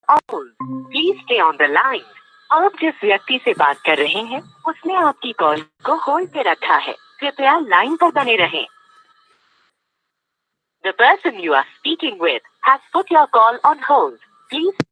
Please stay on the line. आप जिस व्यक्ति से बात कर रहे हैं उसने आपकी कॉल को होल्ड पे रखा है, कृपया लाइन पर बने रहें। The person you are speaking with has put your call on hold. Please.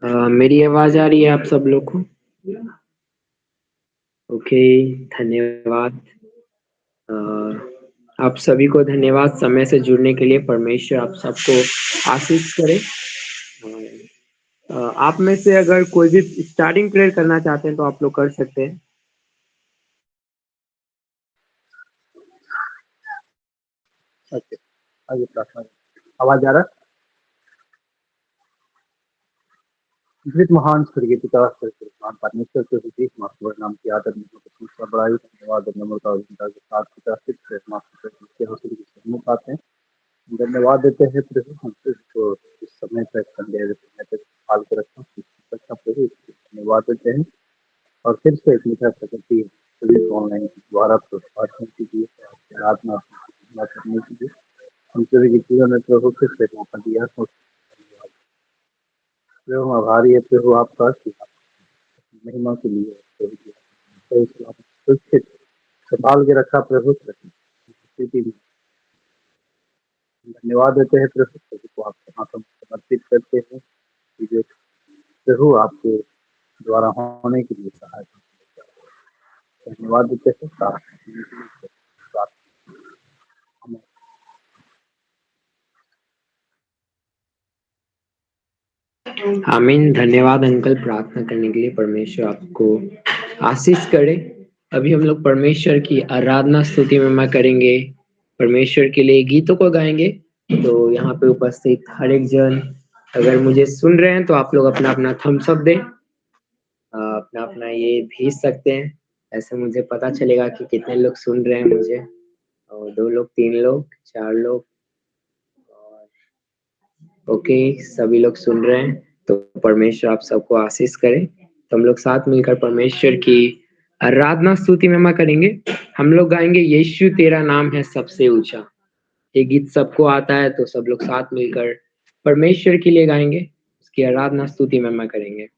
मेरी आवाज़ आ रही है आप सब लोग को? ओके, धन्यवाद। अ, आप सभी को धन्यवाद समय से जुड़ने के लिए। परमेश्वर आप सबको आशीष करे। आप में से अगर कोई भी स्टार्टिंग प्रेयर करना चाहते हैं तो आप लोग कर सकते हैं। ओके, आइए प्रार्थना करें। आवाज आ रहा है? जीवित महान स्वर्गीय पिता स्वर्गीय महान परमेश्वर के विशेष महत्वपूर्ण नाम की आदर में दूसरा बड़ाई धन्यवाद और नम्रता और विनम्रता के साथ पिता सिर्फ माफ हो सके सम्मुख आते हैं। धन्यवाद देते हैं प्रभु, हम सिर्फ को इस समय तक संदेह समय तक हाल कर रखा अच्छा प्रभु, धन्यवाद देते हैं और फिर से एक मीठा प्रकृति सभी ऑनलाइन द्वारा प्रार्थना कीजिए, आराधना करने के लिए हम सभी के जीवन में प्रभु फिर से एक मौका दिया। प्रभु हम आभारी है प्रभु आपका कि महिमा के लिए प्रभु जी, तो इसको आप सुरक्षित संभाल के रखा प्रभु, स्थिति में धन्यवाद देते हैं प्रभु, प्रभु को आपके हाथों में समर्पित करते हैं कि जो प्रभु आपके द्वारा होने के लिए सहायता धन्यवाद देते हैं। आमीन। धन्यवाद अंकल प्रार्थना करने के लिए। परमेश्वर आपको आशीष करे। अभी हम लोग परमेश्वर की आराधना स्तुति महिमा करेंगे। परमेश्वर के लिए गीतों को गाएंगे। तो यहाँ पे उपस्थित हर एक जन अगर मुझे सुन रहे हैं तो आप लोग अपना अपना थम्स अप दें। अपना अपना ये भेज सकते हैं। ऐसे मुझे पता चलेगा कि कितने लोग सुन रहे हैं मुझे। और 2 लोग, 3 लोग, 4 लोग। ओके, सभी लोग सुन रहे हैं तो परमेश्वर आप सबको आशीष करे। तो हम लोग साथ मिलकर परमेश्वर की आराधना स्तुति महिमा करेंगे। हम लोग गाएंगे यीशु तेरा नाम है सबसे ऊंचा। ये गीत सबको आता है तो सब लोग साथ मिलकर परमेश्वर के लिए गाएंगे, उसकी आराधना स्तुति महिमा करेंगे।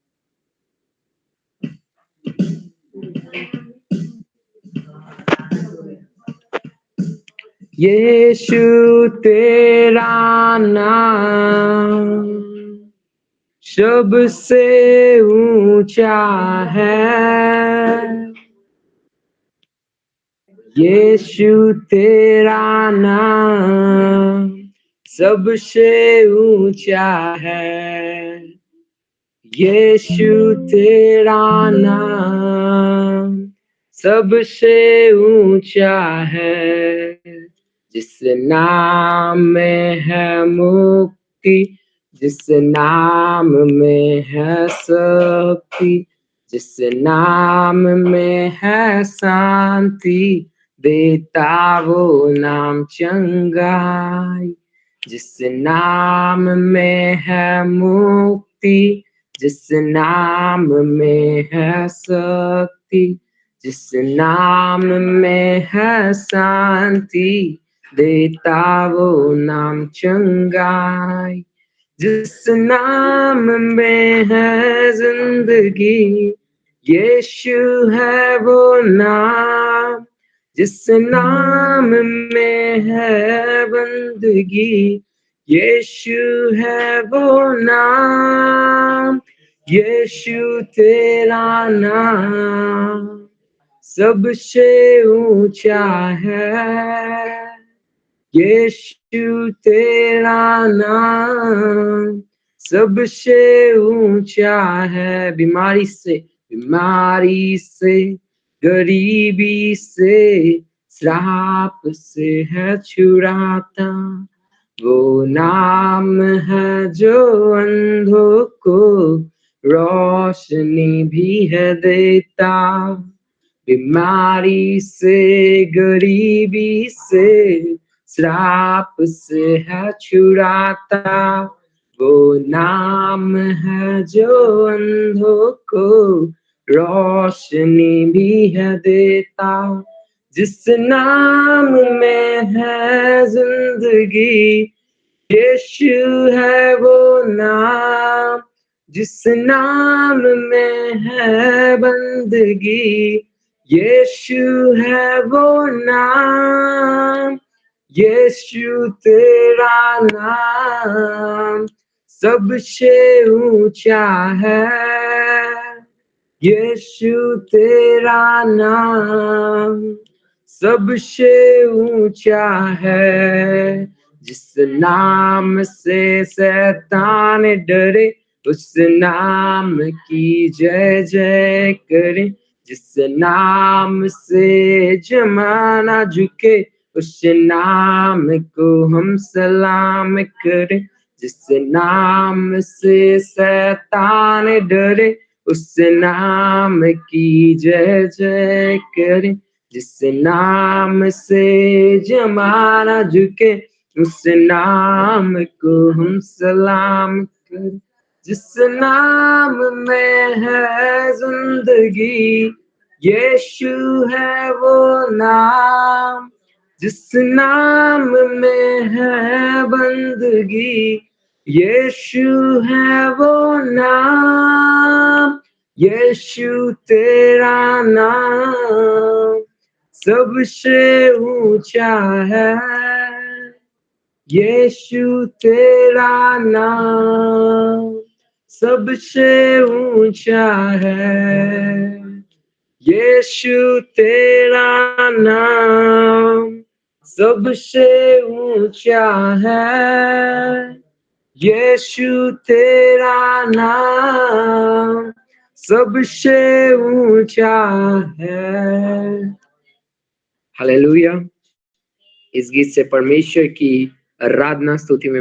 यीशु तेरा नाम सबसे ऊंचा है। यीशु तेरा नाम सबसे ऊंचा है। यीशु तेरा नाम सबसे ऊंचा है, जिस नाम में है मुक्ति, जिस नाम में है शक्ति, जिस नाम में है शांति, देता वो नाम चंगाई। जिस नाम में है मुक्ति, जिस नाम में है शक्ति, जिस नाम में है शांति, देता वो नाम चंगाई। जिस नाम में है जिंदगी, यीशु है वो नाम। जिस नाम में है बंदगी, यीशु है वो नाम। यीशु तेरा नाम सबसे ऊंचा है, यीशु तेरा नाम सबसे ऊंचा है। बीमारी से, गरीबी से, श्राप से है छुड़ाता वो नाम है जो अंधों को रोशनी भी है देता। बीमारी से, गरीबी से, श्राप से है छुड़ाता वो नाम है जो अंधों को रोशनी भी है देता। जिस नाम में है जिंदगी, यीशु है वो नाम। जिस नाम में है बंदगी, यीशु है वो नाम। यीशु तेरा नाम सबसे ऊंचा है, यीशु तेरा नाम सबसे ऊंचा है। जिस नाम से शैतान डरे, उस नाम की जय जय करे। जिस नाम से जमाना झुके, उस नाम को हम सलाम करें। जिस नाम से शैतान डरे, उस नाम की जय जय करें। जिस नाम से जमाना झुके, उस नाम को हम सलाम करें। जिस नाम में है जिंदगी, यीशु है वो नाम। जिस नाम में है बंदगी, यीशु है वो नाम। यीशु तेरा नाम सबसे ऊंचा है, यीशु तेरा नाम सबसे ऊंचा है। यीशु तेरा नाम सबसे ऊंचा है, यीशु तेरा नाम सबसे ऊंचा है। हालेलुया। इस गीत से परमेश्वर की आराधना स्तुति में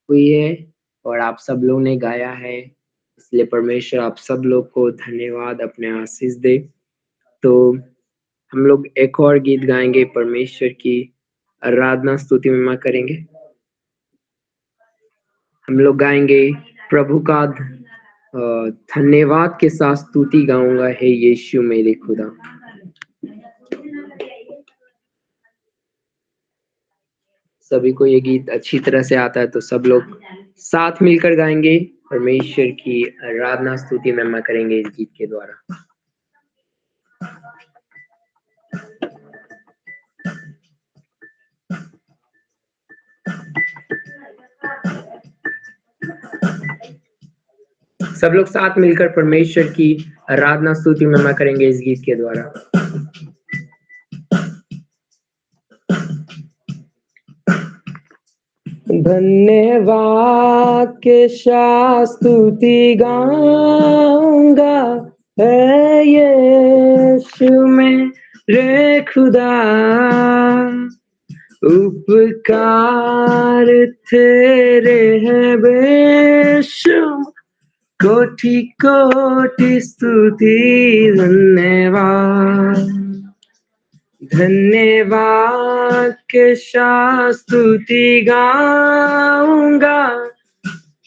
हुई है और आप सब लोग ने गाया है, इसलिए परमेश्वर आप सब लोग को धन्यवाद, अपने आशीष दे। तो हम लोग एक और गीत गाएंगे, परमेश्वर की आराधना स्तुति में करेंगे। हम लोग गाएंगे प्रभु का धन्यवाद के साथ स्तुति गाऊंगा, हे यीशु मेरे खुदा। सभी को ये गीत अच्छी तरह से आता है, तो सब लोग साथ मिलकर गाएंगे, परमेश्वर की आराधना स्तुति महिमा करेंगे इस गीत के द्वारा। सब लोग साथ मिलकर परमेश्वर की आराधना स्तुति महिमा करेंगे इस गीत के द्वारा। धन्यवाद के साथ स्तुति गाऊंगा है यीशु मेरे खुदा, उपकार तेरे हैं बेशुमार, कोटि कोटि स्तुति धन्यवाद। धन्यवाद के साथ स्तुति गाऊंगा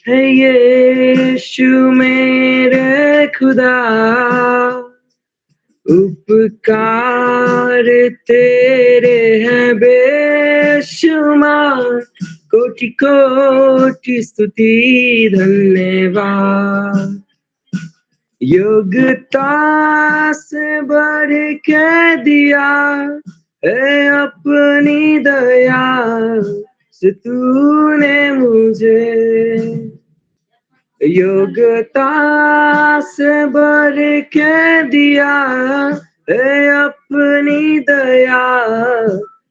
है यीशु मेरे खुदा, उपकार तेरे हैं बेशुमार, कोटि कोटि स्तुति धन्यवाद। योग्यता से बढ़ के दिया है अपनी दया से तूने मुझे, योग्यता से बढ़ के दिया है अपनी दया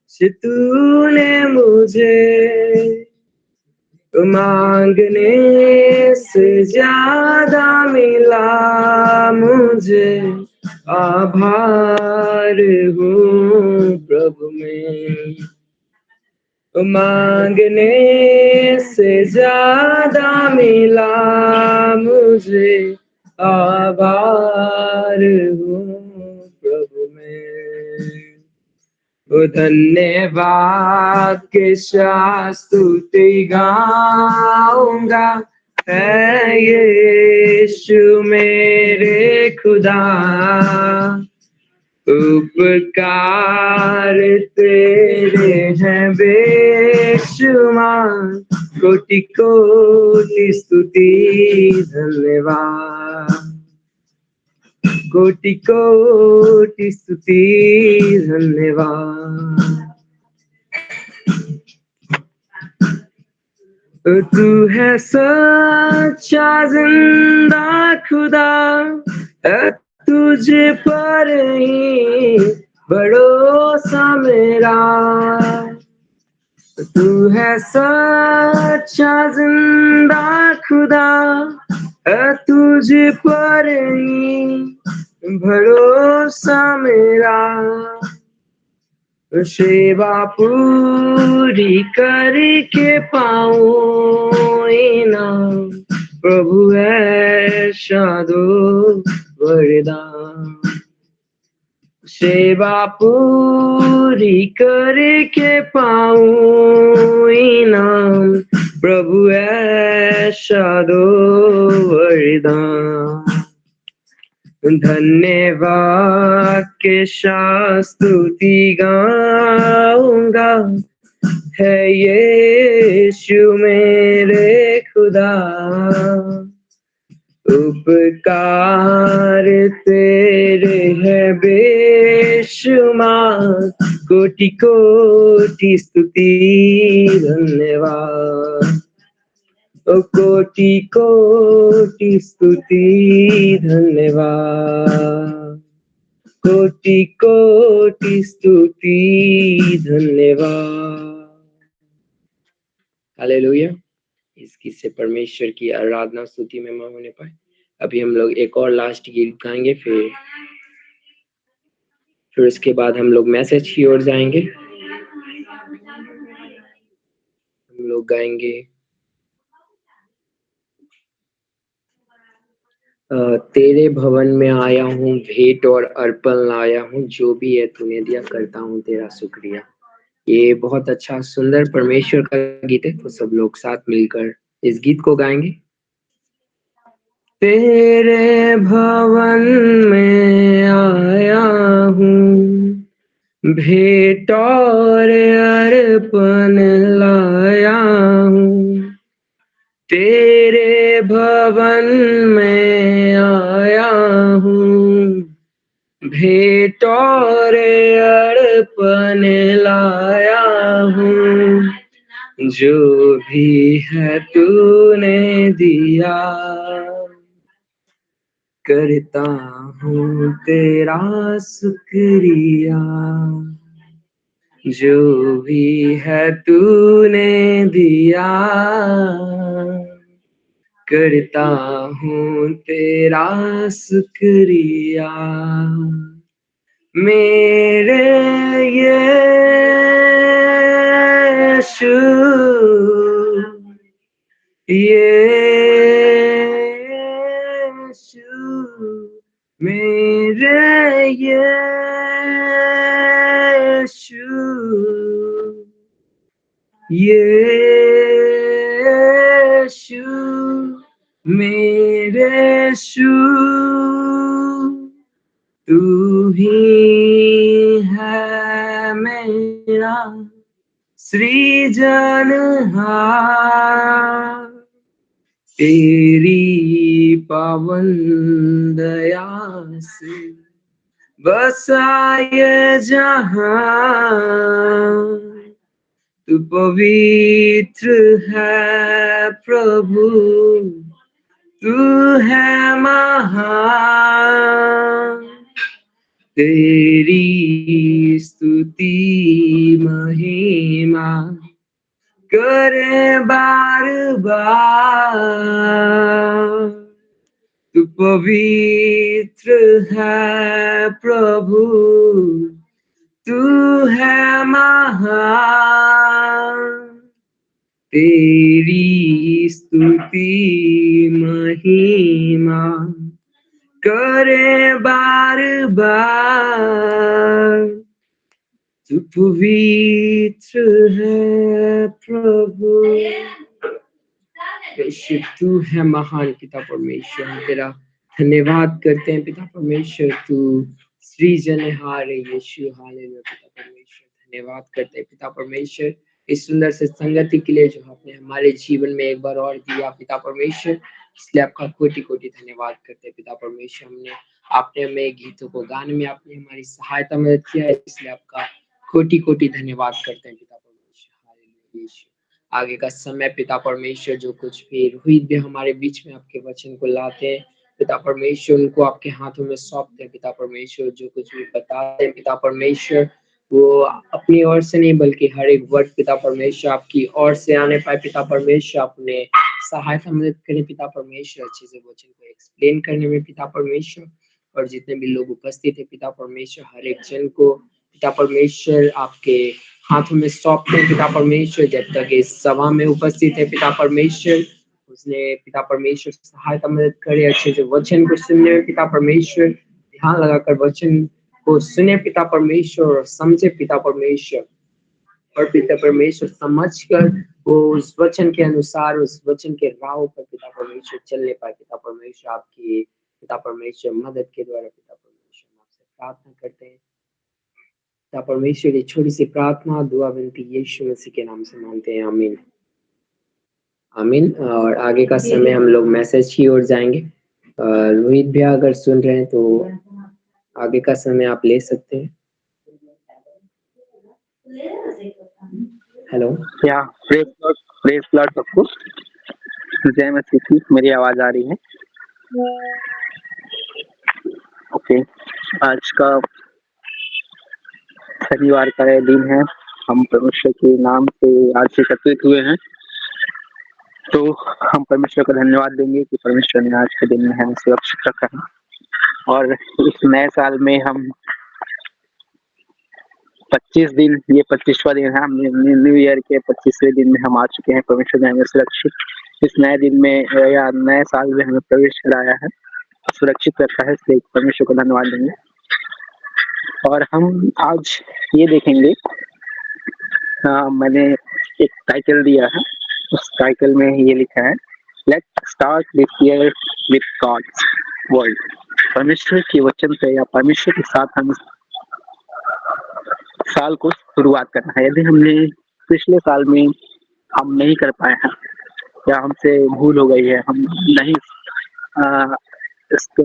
से तूने मुझे, मांगने से ज्यादा मिला मुझे, आभार हूँ प्रभु में। मांगने से ज्यादा मिला मुझे, आभार हूँ प्रभु में। धन्यवाद के साथ स्तुति गाऊंगा है यीशु मेरे खुदा, उपकार तेरे हैं बेशुमार, कोटि कोटि स्तुति धन्यवाद, कोटि कोटि स्तुति धन्यवाद। तू है सच्चा जिंदा खुदा, तुझे पर ही भरोसा मेरा, तू है सच्चा जिंदा खुदा, तुझे पर ही भरोसा मेरा, सेवा पूरी करके पाऊं इनाम, प्रभु ऐसा दो वरदान, सेवा पूरी करके पाऊं इनाम, प्रभु ऐसा दो वरदान। धन्यवाद के साथ स्तुति गाऊंगा है यीशु मेरे खुदा, उपकार तेरे हैं बेशुमार, कोटि कोटि स्तुति धन्यवाद, कोटि कोटि स्तुति धन्यवाद, कोटि कोटि स्तुति धन्यवाद। हालेलुया। इस गीत से परमेश्वर की आराधना स्तुति में महिमा होने पाए। अभी हम लोग एक और लास्ट गीत गाएंगे, फिर उसके बाद हम लोग मैसेज की ओर जाएंगे। हम लोग गाएंगे तेरे भवन में आया हूँ, भेंट और अर्पण लाया हूँ, जो भी है तूने दिया, करता हूँ तेरा शुक्रिया। ये बहुत अच्छा सुंदर परमेश्वर का गीत है, तो सब लोग साथ मिलकर इस गीत को गाएंगे। तेरे भवन में आया हूँ, भेंट और अर्पण लाया हूँ, तेरे भवन में आया हूँ, भेंट और अर्पण लाया हूँ, जो भी है तूने दिया, करता हूँ तेरा शुक्रिया, जो भी है तूने दिया, करता हूँ तेरा शुक्रिया। मेरे यीशु, यीशु, मेरे यीशु, यीशु, मेरे यीशु, तू ही है मेरा सृजनहार। तेरी पावन दया से बसाए जहां, तू पवित्र है प्रभु, तू है महान। तेरी स्तुति महिमा करे बार बार। तू पवित्र है प्रभु, तू है महान। तेरी स्तुति महिमा करे बार बार। तू पवित्र है प्रभु। बेशक तू है महान पिता परमेश्वर, हम तेरा धन्यवाद करते हैं पिता परमेश्वर। तू सृजनहार है यीशु। हालेलुया पिता परमेश्वर, धन्यवाद करते हैं पिता परमेश्वर इस सुंदर से संगति के लिए जो आपने हमारे जीवन में एक बार और दिया पिता परमेश्वर। इसलिए आपका कोटि कोटि धन्यवाद करते हैं पिता परमेश्वर। आपने हमें गीतों को गाने में आपने हमारी सहायता मदद किया है, इसलिए आपका कोटि कोटि धन्यवाद करते हैं पिता परमेश्वर। हालेलुया यीशु। आगे का समय पिता परमेश्वर जो कुछ भी रोहित भी हमारे बीच में आपके वचन को लाते हैं पिता परमेश्वर, उनको आपके हाथों में सौंपते हैं पिता परमेश्वर। जो कुछ भी बताते हैं पिता परमेश्वर, वो अपनी ओर से नहीं बल्कि हर एक वर्ड पिता परमेश्वर आपकी ओर से आने पाए पिता परमेश्वर। अपने सहायता मदद करें पिता परमेश्वर, अच्छे से वचन को एक्सप्लेन करने में पिता परमेश्वर। और जितने भी लोग उपस्थित है पिता परमेश्वर, हर एक जन को पिता परमेश्वर आपके हाथों में सौंपते हैं पिता परमेश्वर। जब तक इस सभा में उपस्थित है पिता परमेश्वर, उसने पिता परमेश्वर सहायता मदद करे अच्छे से वचन को सुनने में पिता परमेश्वर। ध्यान लगाकर वचन को सुने पिता परमेश्वर और समझे पिता परमेश्वर। और पिता परमेश्वर समझकर वो उस वचन के अनुसार, उस वचन के राह पर पिता परमेश्वर चलने पाए पिता परमेश्वर। आपकी पिता परमेश्वर मदद के द्वारा पिता परमेश्वर हम आपसे प्रार्थना करते हैं पिता परमेश्वर। ये छोटी सी प्रार्थना दुआ विनती यीशु मसीह के नाम से मांगते हैं, आमीन आमीन। और आगे का समय हम लोग मैसेज की ओर जाएंगे। रोहित भैया अगर सुन रहे हैं तो आगे का समय आप ले सकते हैं। हेलो या प्रेज लॉर्ड सबको। जय मसीह की। मेरी आवाज आ रही है? ओके। आज का शनिवार का यह दिन है, हम परमेश्वर के नाम से आज एकत्रित हुए हैं, तो हम परमेश्वर का धन्यवाद देंगे कि परमेश्वर ने आज के दिन में हमें सुरक्षित रखा है। और इस नए साल में हम 25 दिन, ये 25वां दिन है, हम न्यू ईयर के 25वें दिन में हम आ चुके हैं। परमेश्वर ने हमें सुरक्षित इस नए दिन में या नए साल में हमें प्रवेश कराया है, सुरक्षित रखा है, इसलिए परमेश्वर को धन्यवाद देंगे। और हम आज ये देखेंगे, मैंने एक टाइटल दिया है, उस टाइटल में ये लिखा है, let's start this year with God's word. परमेश्वर के वचन से या परमेश्वर के साथ हम साल को शुरुआत करना है। यदि हमने पिछले साल में हम नहीं कर पाए हैं या हमसे भूल हो गई है, हम नहीं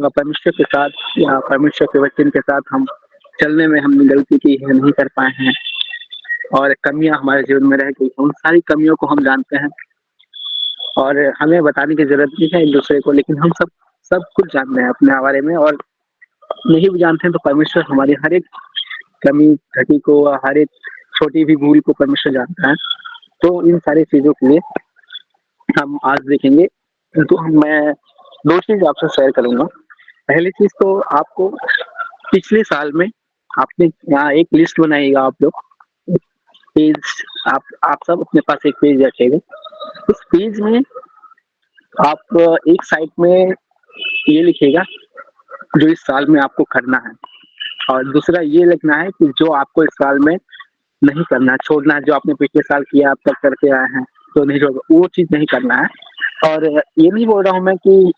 परमेश्वर के साथ या परमेश्वर के वचन के साथ हम चलने में हमने गलती की है, नहीं कर पाए हैं और कमियां हमारे जीवन में रह गई, उन सारी कमियों को हम जानते हैं और हमें बताने की जरूरत नहीं है एक दूसरे को, लेकिन हम सब कुछ जानते हैं अपने बारे में। और नहीं भी जानते हैं तो परमेश्वर हमारी हर एक कमी घटी को, हर एक छोटी भी भूल को परमेश्वर जानता है। तो इन सारी चीज़ों के लिए हम आज देखेंगे। तो मैं 2 चीज़ आपसे शेयर करूँगा। पहली चीज़ तो आपको पिछले साल में आपने यहाँ एक लिस्ट बनाइएगा आप लोग, पेज आप सब अपने पास एक पेज रखिएगा। उस पेज में आप एक साइड में ये लिखिएगा जो इस साल में आपको करना है, और दूसरा ये लिखना है कि जो आपको इस साल में नहीं करना है, छोड़ना है, जो आपने पिछले साल किया अब तक करके आए हैं तो नहीं छोड़, वो चीज़ नहीं करना है। और ये नहीं बोल रहा हूँ मैं कि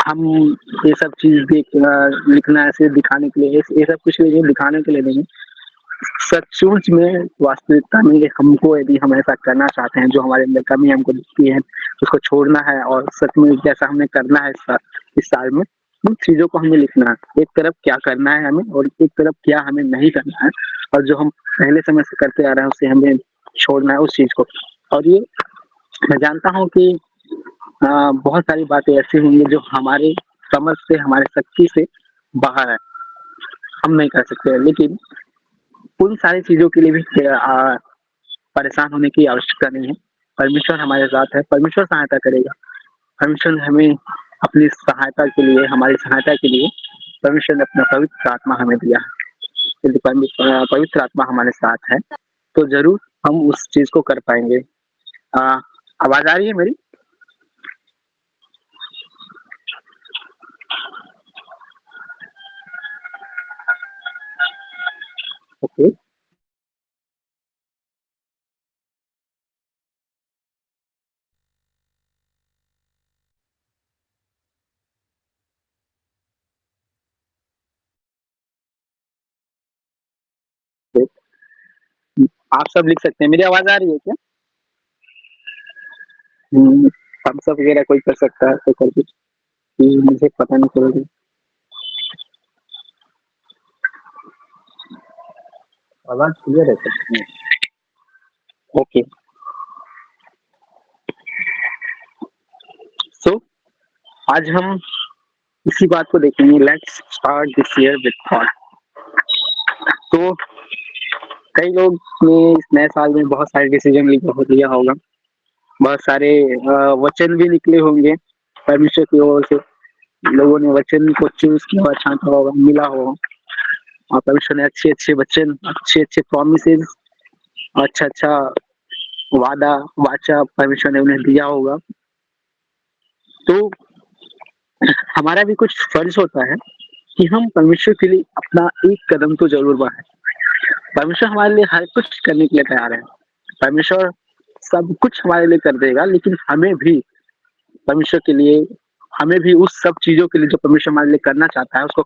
हम ये सब चीज़ लिखना है ऐसे दिखाने के लिए, ये सब कुछ नहीं, दिखाने के लिए नहीं। सचमुच में वास्तविकता में हमको यदि हम ऐसा करना चाहते हैं, जो हमारे अंदर कमी हमको दिखती है उसको छोड़ना है, और सच में जैसा हमने करना है इस साल में उन चीज़ों को हमें लिखना है। एक तरफ क्या करना है हमें और एक तरफ क्या हमें नहीं करना है, और जो हम पहले समय से करते आ रहे हैं उससे हमें छोड़ना है उस चीज़ को। और ये मैं जानता हूँ कि बहुत सारी बातें ऐसी होंगी जो हमारे समझ से, हमारे शक्ति से बाहर है, हम नहीं कर सकते, लेकिन उन सारी चीज़ों के लिए भी परेशान होने की आवश्यकता नहीं है। परमेश्वर हमारे साथ है, परमेश्वर सहायता करेगा। परमेश्वर ने हमें अपनी सहायता के लिए, हमारी सहायता के लिए परमेश्वर ने अपना पवित्र आत्मा हमें दिया है। यदि पवित्र आत्मा हमारे साथ है तो ज़रूर हम उस चीज़ को कर पाएँगे। अ, आवाज़ आ रही है मेरी? ओके। आप सब लिख सकते हैं। मेरी आवाज़ आ रही है क्या? हुँ, थम्स अप वगैरह कोई कर सकता है तो कर दीजिए, मुझे पता नहीं चलेगा। आवाज़ क्लियर है सब? ओके। सो आज हम इसी बात को देखेंगे। Let's start this year with thought. तो कई लोग ने इस नए साल में बहुत सारे डिसीजन लिया होगा, बहुत सारे वचन भी निकले होंगे परमेश्वर की ओर से। लोगों ने वचन को चूज किया हुआ, छांटा होगा, मिला होगा, और परमेश्वर ने अच्छे अच्छे वचन, अच्छे अच्छे प्रोमिसेस, अच्छा अच्छा वादा, वाचा परमेश्वर ने उन्हें दिया होगा। तो हमारा भी कुछ फर्ज होता है कि हम परमेश्वर के लिए अपना एक कदम तो जरूर बढ़ाएं। परमेश्वर हमारे लिए हर कुछ करने के लिए तैयार है। परमेश्वर सब कुछ हमारे लिए कर देगा, लेकिन हमें भी परमेश्वर के लिए, हमें भी उस सब चीज़ों के लिए जो परमेश्वर हमारे लिए करना चाहता है उसको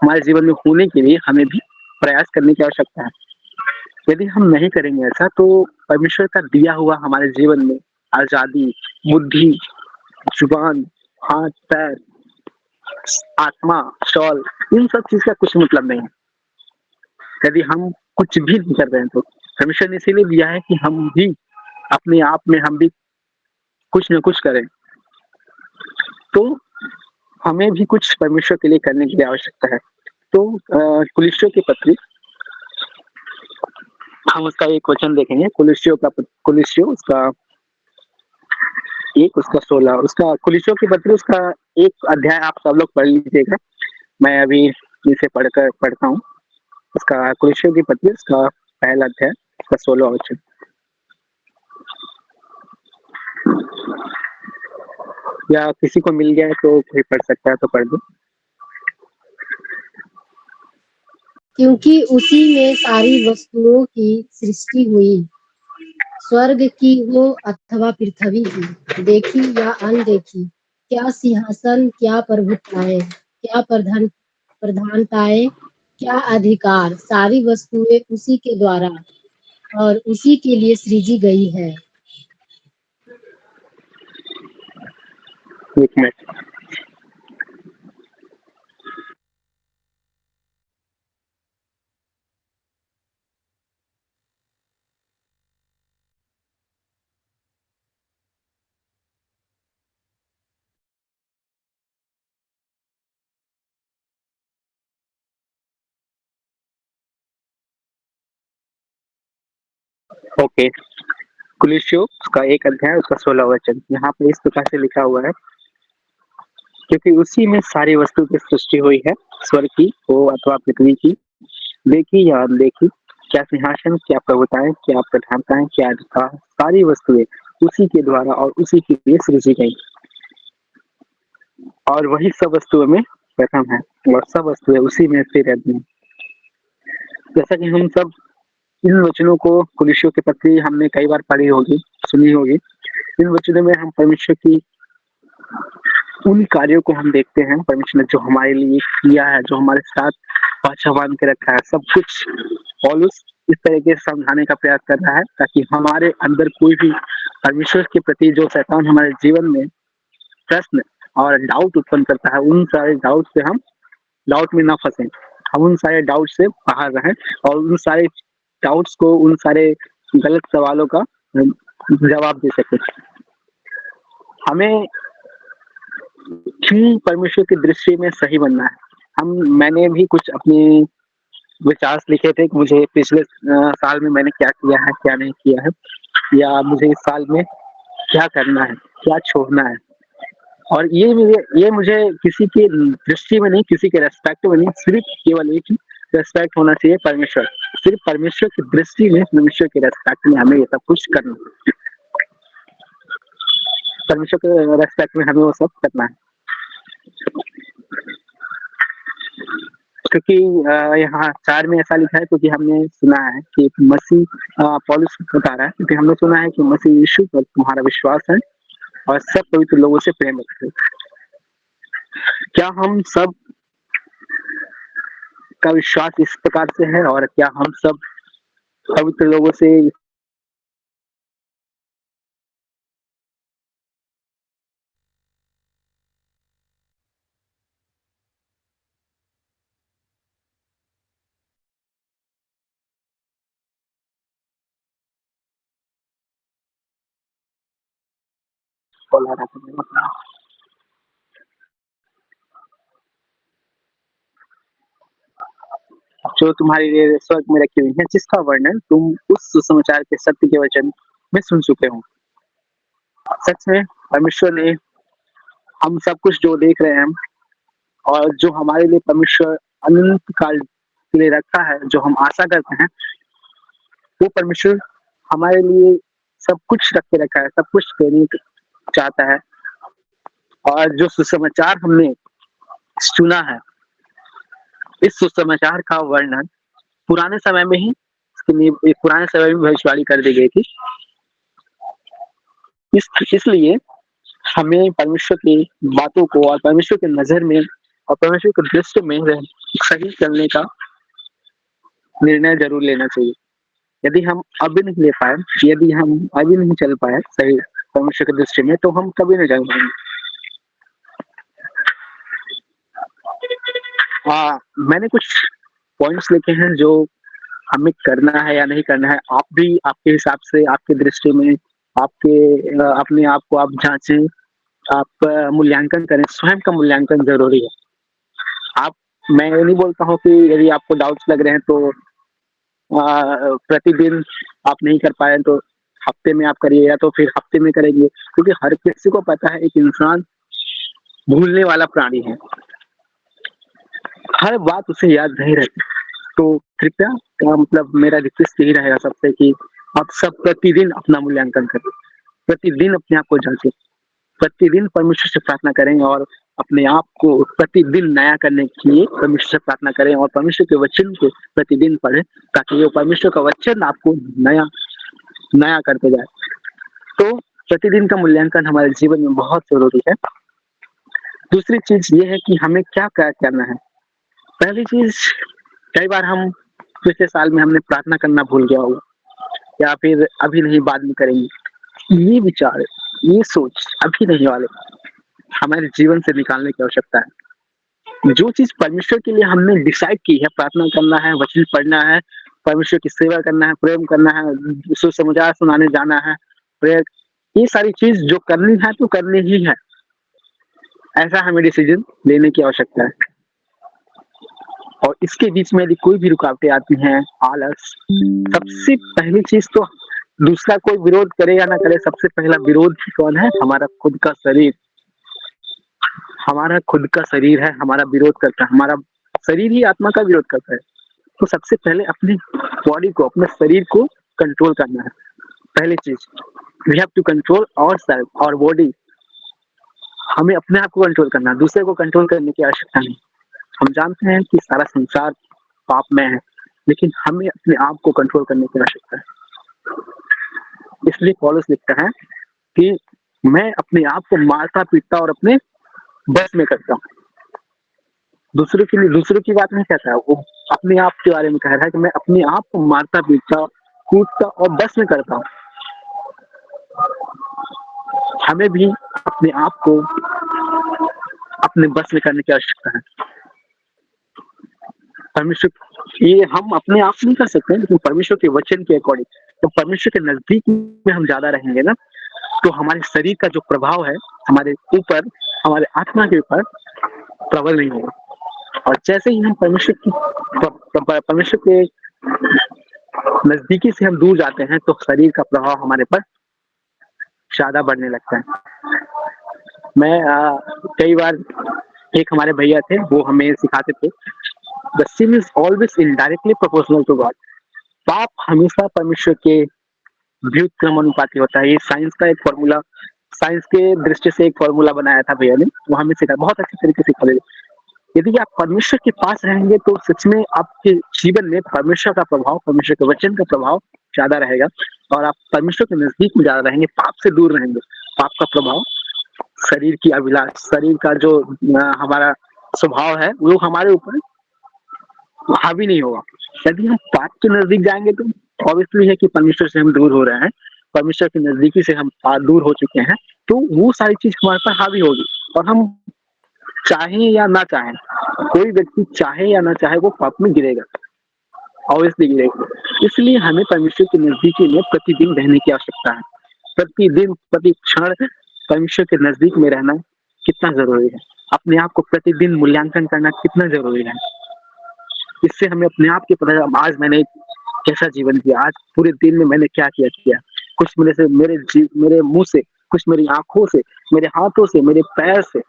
हमारे जीवन में होने के लिए हमें भी प्रयास करने की आवश्यकता है। यदि हम नहीं करेंगे ऐसा तो परमेश्वर का दिया हुआ हमारे जीवन में आज़ादी, बुद्धि, जुबान, हाथ, पैर, आत्मा, शौल, इन सब चीज़ का कुछ मतलब नहीं है। यदि हम कुछ भी नहीं कर रहे हैं तो परमेश्वर ने इसीलिए दिया है कि हम भी अपने आप में हम भी कुछ न कुछ करें। तो हमें भी कुछ परमेश्वर के लिए करने की आवश्यकता है। तो कुलिस्सियों की पत्री, हम उसका एक वचन देखेंगे। कुलिस्सियों उसका 1 उसका 16, उसका कुलिस्सियों की पत्री उसका एक अध्याय आप सब लोग पढ़ लीजिएगा। मैं अभी इसे पढ़ता हूँ। उसका कुलिस्सियों की पत्री उसका पहला अध्याय उसका 16 वचन। या किसी को मिल गया है तो कोई पढ़ सकता है तो पढ़ दो। क्योंकि उसी में सारी वस्तुओं की सृष्टि हुई, स्वर्ग की हो अथवा पृथ्वी की, देखी या अनदेखी, क्या सिंहासन, क्या प्रभुताएं, क्या प्रधानताएं, क्या अधिकार, सारी वस्तुएं उसी के द्वारा और उसी के लिए सृजी गई है। 1 मिनट। ओके, कुलुस्सियों उसका 1 अध्याय उसका 16 वचन यहाँ पे इस प्रकार से लिखा हुआ है, क्योंकि उसी में सारी वस्तु की सृष्टि हुई है, स्वर्ग की हो अथवा पृथ्वी की, देखी या अनदेखी, क्या सिंहासन, क्या प्रभुताएं, क्या प्रधानताएं, क्या अधिकार, सारी वस्तुएं उसी के द्वारा और उसी के लिए सृजी गई, और वही सब वस्तुओं में प्रथम है, और सब वस्तुएं उसी में स्थिर रहती हैं। जैसा कि हम सब इन वचनों को कुलुस्सियों के पत्री हमने कई बार पढ़ी होगी, सुनी होगी। इन वचनों में हम परमेश्वर की उन कार्यों को हम देखते हैं, परमेश्वर ने जो हमारे लिए किया है, जो हमारे साथ पाछा बांध के रखा है, सब कुछ पौलुस इस तरीके से समझाने का प्रयास कर रहा है ताकि हमारे अंदर कोई भी परमेश्वर के प्रति जो शैतान हमारे जीवन में प्रश्न और डाउट उत्पन्न करता है, उन सारे डाउट से हम डाउट में ना फंसे, हम उन सारे डाउट से बाहर रहें और उन सारे डाउट्स को, उन सारे गलत सवालों का जवाब दे सके। हमें परमेश्वर की दृष्टि में सही बनना है। मैंने भी कुछ अपने विचार लिखे थे कि मुझे पिछले साल में मैंने क्या किया है, क्या नहीं किया है, या मुझे इस साल में क्या करना है, क्या छोड़ना है। और ये मुझे किसी की दृष्टि में नहीं, किसी के रेस्पेक्ट में नहीं, सिर्फ केवल एक ही रेस्पेक्ट होना चाहिए, परमेश्वर। सिर्फ परमेश्वर की दृष्टि में, परमेश्वर के रेस्पेक्ट में हमें ये सब कुछ करना है। परमेश्वर के रेस्पेक्ट में हमें वो सब करना है। क्योंकि यहाँ 4 में ऐसा लिखा है, क्योंकि हमने सुना है कि मसीह, पौलुस बता रहा है, क्योंकि हमने सुना है कि मसीह यीशु पर तुम्हारा विश्वास है और सब पवित्र लोगों से प्रेम रखते हो। क्या हम सब का विश्वास इस प्रकार से है, और क्या हम सब पवित्र लोगों से जो तुम्हारे लिए स्वर्ग में रखी हुई है, जिसका वर्णन तुम उस सुसमाचार के सत्य के वचन में सुन चुके हो। सच में परमेश्वर ने हम सब कुछ जो देख रहे हैं और जो हमारे लिए परमेश्वर अनंत काल के लिए रखा है, जो हम आशा करते हैं, वो परमेश्वर हमारे लिए सब कुछ रख के रखा है, सब कुछ देने चाहता है। और जो सुसमाचार हमने सुना है, इस सुसमाचार का वर्णन पुराने समय में ही, पुराने समय में भविष्यवाणी कर दी गई थी। इसलिए हमें परमेश्वर की बातों को और परमेश्वर की नजर में और परमेश्वर के दृष्टि में सही चलने का निर्णय जरूर लेना चाहिए। यदि हम अभी नहीं ले पाए, यदि हम अभी नहीं चल पाए सही परमेश्वर की दृष्टि में, तो हम कभी नहीं चल पाएंगे। मैंने कुछ पॉइंट्स लिखे हैं जो हमें करना है या नहीं करना है। आप भी आपके हिसाब से, आपकी दृष्टि में, अपने आप को आप जांचें, आप मूल्यांकन करें। स्वयं का मूल्यांकन जरूरी है। मैं ये नहीं बोलता हूँ कि यदि आपको डाउट्स लग रहे हैं तो प्रतिदिन आप नहीं कर पाए तो हफ्ते में आप करिए, या तो फिर हफ्ते में करेंगे, क्योंकि हर किसी को पता है एक इंसान भूलने वाला प्राणी है, हर बात उसे याद नहीं रहती। तो कृपया मतलब मेरा रिक्वेस्ट यही रहेगा सबसे कि आप सब प्रतिदिन अपना मूल्यांकन करें, प्रतिदिन अपने आप को जांचें, प्रतिदिन परमेश्वर से प्रार्थना करें और अपने आप को प्रतिदिन नया करने के लिए परमेश्वर से प्रार्थना करें और परमेश्वर के वचन को प्रतिदिन पढ़ें, ताकि वो परमेश्वर का वचन आपको नया नया करते जाए। तो प्रतिदिन का मूल्यांकन हमारे जीवन में बहुत जरूरी है। दूसरी चीज ये है कि हमें क्या करना है। पहली चीज, कई बार हम पिछले साल में हमने प्रार्थना करना भूल गया होगा, या फिर अभी नहीं बाद में करेंगे। ये विचार, ये सोच अभी नहीं वाले हमारे जीवन से निकालने की आवश्यकता है। जो चीज परमेश्वर के लिए हमने डिसाइड की है, प्रार्थना करना है, वचन पढ़ना है, परमेश्वर की सेवा करना है, प्रेम करना है, सुसमाचार सुनाने जाना है, प्रेयर, ये सारी चीज जो करनी है तो करनी ही है। ऐसा हमें डिसीजन लेने की आवश्यकता है। और इसके बीच में यदि कोई भी रुकावटें आती हैं, आलस, सबसे पहली चीज तो दूसरा कोई विरोध करे या ना करे, सबसे पहला विरोध कौन है? हमारा खुद का शरीर। हमारा खुद का शरीर है, हमारा विरोध करता है, हमारा शरीर ही आत्मा का विरोध करता है। तो सबसे पहले अपनी बॉडी को, अपने शरीर को कंट्रोल करना है। पहली चीज, we have to control our self और बॉडी। हमें अपने आप को कंट्रोल करना है, दूसरे को कंट्रोल करने की आवश्यकता नहीं। हम जानते हैं कि सारा संसार पाप में है, लेकिन हमें अपने आप को कंट्रोल करने की आवश्यकता है। इसलिए पौलुस लिखता है कि मैं अपने आप को मारता पीटता और अपने बस में करता हूँ। दूसरों की बात नहीं कहता है, वो अपने आप के बारे में कह रहा है कि मैं अपने आप को मारता पीटता, कूदता और बस में करता हूँ। हमें भी अपने आप को अपने बस में करने की आवश्यकता है। परमेश्वर, ये हम अपने आप नहीं कर सकते, लेकिन परमेश्वर के वचन के अकॉर्डिंग, तो परमेश्वर के नजदीक में हम ज्यादा रहेंगे ना, तो हमारे शरीर का जो प्रभाव है हमारे ऊपर, हमारे आत्मा के ऊपर प्रबल नहीं होगा। और जैसे ही हम परमेश्वर के नजदीकी से हम दूर जाते हैं, तो शरीर का प्रभाव हमारे पर ज्यादा बढ़ने लगता है। मैं कई बार, एक हमारे भैया थे, वो हमें सिखाते थे, the sin is always indirectly proportional to God. पाप हमेशा परमेश्वर के व्युत्क्रमानुपाती होता है। ये साइंस का एक फॉर्मूला, साइंस के दृष्टि से एक फॉर्मूला बनाया था भैया ने, वो हमें सिखाया, बहुत अच्छे तरीके से सिखा। यदि आप परमेश्वर के पास रहेंगे तो सच में आपके जीवन में परमेश्वर का प्रभाव, परमेश्वर के वचन का प्रभाव ज्यादा रहेगा, और आप परमेश्वर के नजदीक में ज्यादा रहेंगे, पाप से दूर रहेंगे। पाप का प्रभाव, शरीर की अभिलाष, शरीर का जो हमारा स्वभाव है, वो हमारे ऊपर हावी नहीं होगा। यदि हम पाप के नजदीक जाएंगे तो ऑब्वियसली है कि परमेश्वर से हम दूर हो रहे हैं, परमेश्वर के नजदीकी से हम दूर हो चुके हैं, तो वो सारी चीज हमारे पर हावी होगी। और हम चाहे या ना चाहे, कोई व्यक्ति चाहे या ना चाहे, वो पाप में गिरेगा, ऑब्वियसली गिरेगा। इसलिए हमें परमेश्वर के नजदीकी में प्रतिदिन रहने की आवश्यकता है। प्रतिदिन, प्रति क्षण परमेश्वर के नजदीक में रहना कितना जरूरी है, अपने आप को प्रतिदिन मूल्यांकन करना कितना जरूरी है। इससे हमें अपने आप के पता, आज मैंने कैसा जीवन किया, आज पूरे दिन में मैंने क्या किया। कुछ मेरे मुंह से, कुछ मेरी आंखों से, मेरे हाथों से, मेरे पैर से,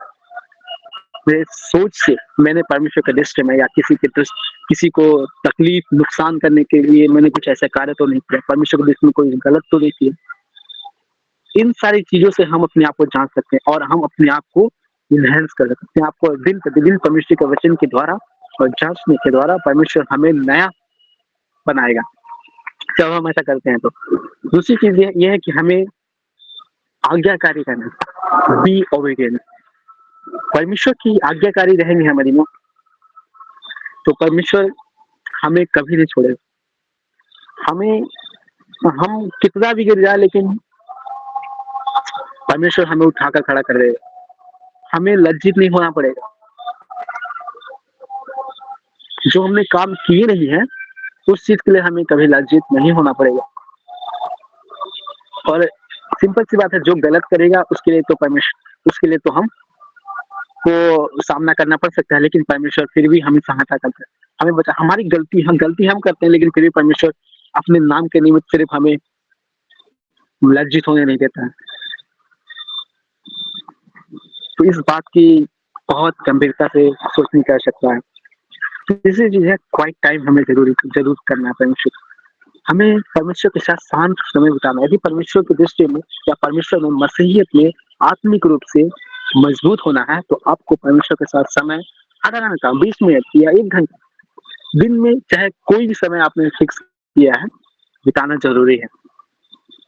मेरे सोच से मैंने परमेश्वर के दृष्टि में या किसी को तकलीफ, नुकसान करने के लिए मैंने कुछ ऐसा कार्य तो नहीं किया, परमेश्वर के दृष्टि में कोई गलत तो नहीं किया। इन सारी चीजों से हम अपने आप को जान सकते हैं, और हम अपने आप को इनहेंस कर सकते हैं। आपको दिन प्रतिदिन परमेश्वर के वचन के द्वारा और जांचने के द्वारा परमेश्वर हमें नया बनाएगा, जब हम ऐसा करते हैं। तो दूसरी चीज ये है कि हमें आज्ञाकारी करना, बी ओबीडियंट। परमेश्वर की आज्ञाकारी रहेंगे हमारी में, तो परमेश्वर हमें कभी नहीं छोड़ेगा। हम कितना भी गिर जाए, लेकिन परमेश्वर हमें उठाकर खड़ा कर देगा। हमें लज्जित नहीं होना पड़ेगा। जो हमने काम किए नहीं है, उस चीज के लिए हमें कभी लज्जित नहीं होना पड़ेगा। और सिंपल सी बात है, जो गलत करेगा उसके लिए तो हम को सामना करना पड़ सकता है, लेकिन परमेश्वर फिर भी हमें सहायता करता है, हमें बचा। हमारी गलती हम करते हैं, लेकिन फिर भी परमेश्वर अपने नाम के निमित्त सिर्फ हमें लज्जित होने नहीं देता है। तो इस बात की बहुत गंभीरता से सोचने की आवश्यकता है। तीसरी चीज है, क्वाइट टाइम हमें जरूर करना है। हमें परमेश्वर के साथ शांत समय बिताना है। यदि परमेश्वर की दृष्टि में या परमेश्वर में, मसीहियत में आत्मिक रूप से मजबूत होना है, तो आपको परमेश्वर के साथ समय आधा घंटा, 20 मिनट या 1 घंटा दिन में, चाहे कोई भी समय आपने फिक्स किया है, बिताना जरूरी है।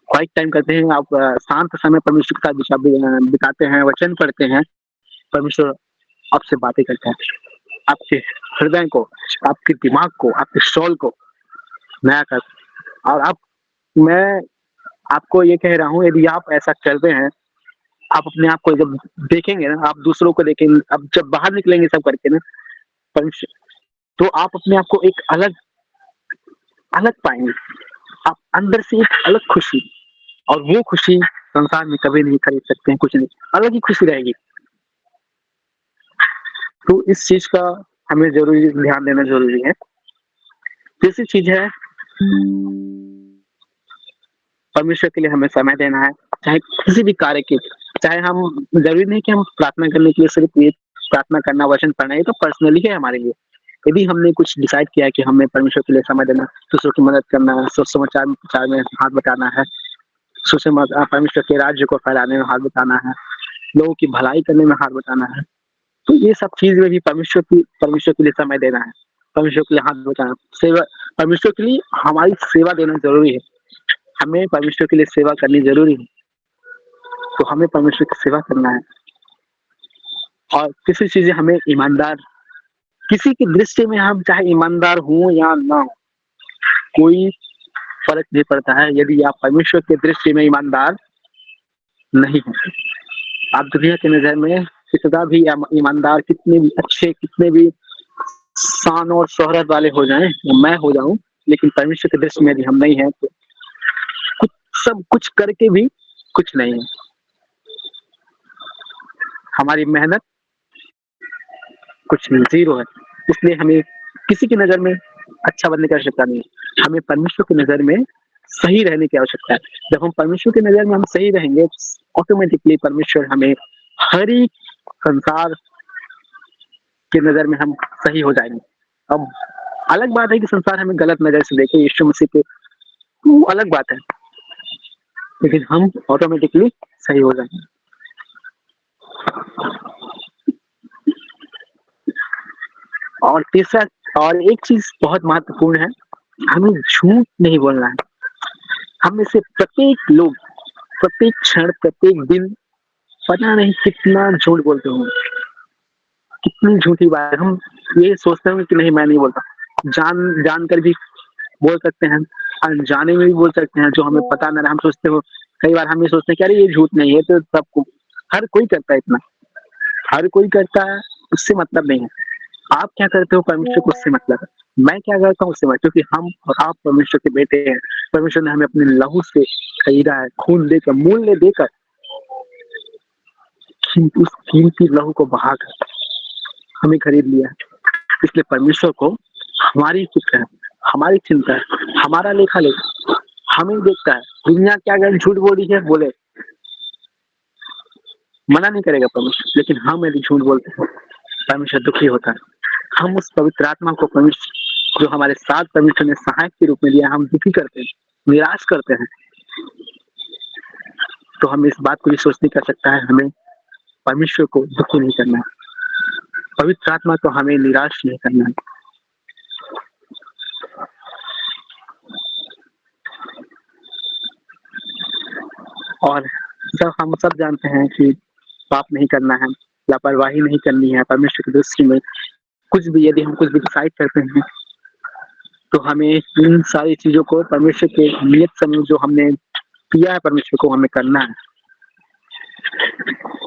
क्वाइट टाइम करते हैं आप, शांत समय परमेश्वर के साथ बिताते हैं, वचन पढ़ते हैं, परमेश्वर आपसे बातें करते हैं, आपके हृदय को, आपके दिमाग को, आपके सोल को नया कर। और मैं आपको ये कह रहा हूँ, यदि आप ऐसा करते हैं, आप अपने आप को जब देखेंगे ना, आप दूसरों को देखेंगे, अब जब बाहर निकलेंगे सब करके ना, तो आप अपने आप को एक अलग पाएंगे। आप अंदर से एक अलग खुशी, और वो खुशी संसार में कभी नहीं खरीद सकते हैं, कुछ नहीं, अलग ही खुशी रहेगी। तो इस चीज का हमें जरूरी ध्यान देना जरूरी है। तीसरी चीज है परमेश्वर के लिए हमें समय देना है, चाहे किसी भी कार्य के, चाहे हम जरूरी नहीं कि हम प्रार्थना करने के लिए सिर्फ ये प्रार्थना करना, वचन पढ़ना, ये तो पर्सनली है हमारे लिए। यदि हमने कुछ डिसाइड किया है कि हमें परमेश्वर के लिए समय देना, दूसरों की मदद करना है, सुसमाचार प्रचार में हाथ बटाना है, परमेश्वर के राज्य को फैलाने में हाथ बटाना है, लोगों की भलाई करने में हाथ बटाना है, तो ये सब चीज में भी परमेश्वर के लिए समय देना है, परमेश्वर के लिए हाथ बटाना, सेवा, परमेश्वर के लिए हमारी सेवा देना जरूरी है। हमें परमेश्वर के लिए सेवा करनी जरूरी है, तो हमें परमेश्वर की सेवा करना है। और किसी चीज हमें ईमानदार, किसी की दृष्टि में हम चाहे ईमानदार हो या ना हो, कोई फर्क नहीं पड़ता है यदि आप परमेश्वर की दृष्टि में ईमानदार नहीं है। आप दुनिया की नजर में कितना भी ईमानदार, कितने भी अच्छे, कितने भी शान और शोहरत वाले हो जाएं, मैं हो जाऊं, लेकिन परमेश्वर की दृष्टि में यदि हम नहीं है तो कुछ, सब कुछ करके भी कुछ नहीं है। हमारी मेहनत कुछ नहीं, जीरो है। इसलिए हमें किसी की नजर में अच्छा बनने की आवश्यकता नहीं है, हमें परमेश्वर की नजर में सही रहने की आवश्यकता है। जब हम परमेश्वर की नजर में हम सही रहेंगे, ऑटोमेटिकली परमेश्वर हमें हर एक संसार की नजर में हम सही हो जाएंगे। अब अलग बात है कि संसार हमें गलत नजर से देखे यीशु मसीह पे, वो अलग बात है, लेकिन हम ऑटोमेटिकली सही हो जाएंगे। और तीसरा, और एक चीज बहुत महत्वपूर्ण है, हमें झूठ नहीं बोलना है। हम में से प्रत्येक लोग प्रत्येक क्षण, प्रत्येक दिन पता नहीं कितना झूठ बोलते होंगे, कितनी झूठी बात है। हम ये सोचते होंगे कि नहीं मैं नहीं बोलता, जानकर भी बोल सकते हैं, अनजाने में भी बोल सकते हैं, जो हमें पता न रहा। हम सोचते हो, कई बार हम ये सोचते हैं कि अरे ये झूठ नहीं है, तो सबको, हर कोई करता है, इतना हर कोई करता है, उससे मतलब नहीं है। आप क्या करते हो, परमेश्वर को उससे मतलब है। मैं क्या करता हूँ उससे मतलब, क्योंकि हम और आप परमेश्वर के बेटे हैं। परमेश्वर ने हमें अपने लहू से खरीदा है, खून देकर, मूल्य देकर, उस कीमती लहू को बहाकर हमें खरीद लिया है। इसलिए परमेश्वर को हमारी फिक्र है, हमारी चिंता है, हमारा लेखा लेखा हमें देखता है। दुनिया क्या अगर झूठ बोली है, बोले, मना नहीं करेगा परमेश्वर, लेकिन हम यदि झूठ बोलते हैं, परमेश्वर दुखी होता है। हम उस पवित्र आत्मा को, परमेश्वर जो हमारे साथ परमेश्वर ने सहायक के रूप में दिया, हम दुखी करते हैं, निराश करते हैं। तो हम इस बात को भी सोच नहीं कर सकता है, हमें परमेश्वर को दुखी नहीं करना है, पवित्र आत्मा को हमें निराश नहीं करना है। और हम सब जानते हैं कि पाप नहीं करना है, लापरवाही नहीं करनी है परमेश्वर की दृष्टि में। कुछ भी, यदि हम कुछ भी डिसाइड करते हैं, तो हमें इन सारी चीजों को परमेश्वर के नियत समय जो हमने किया है परमेश्वर को, हमें करना है।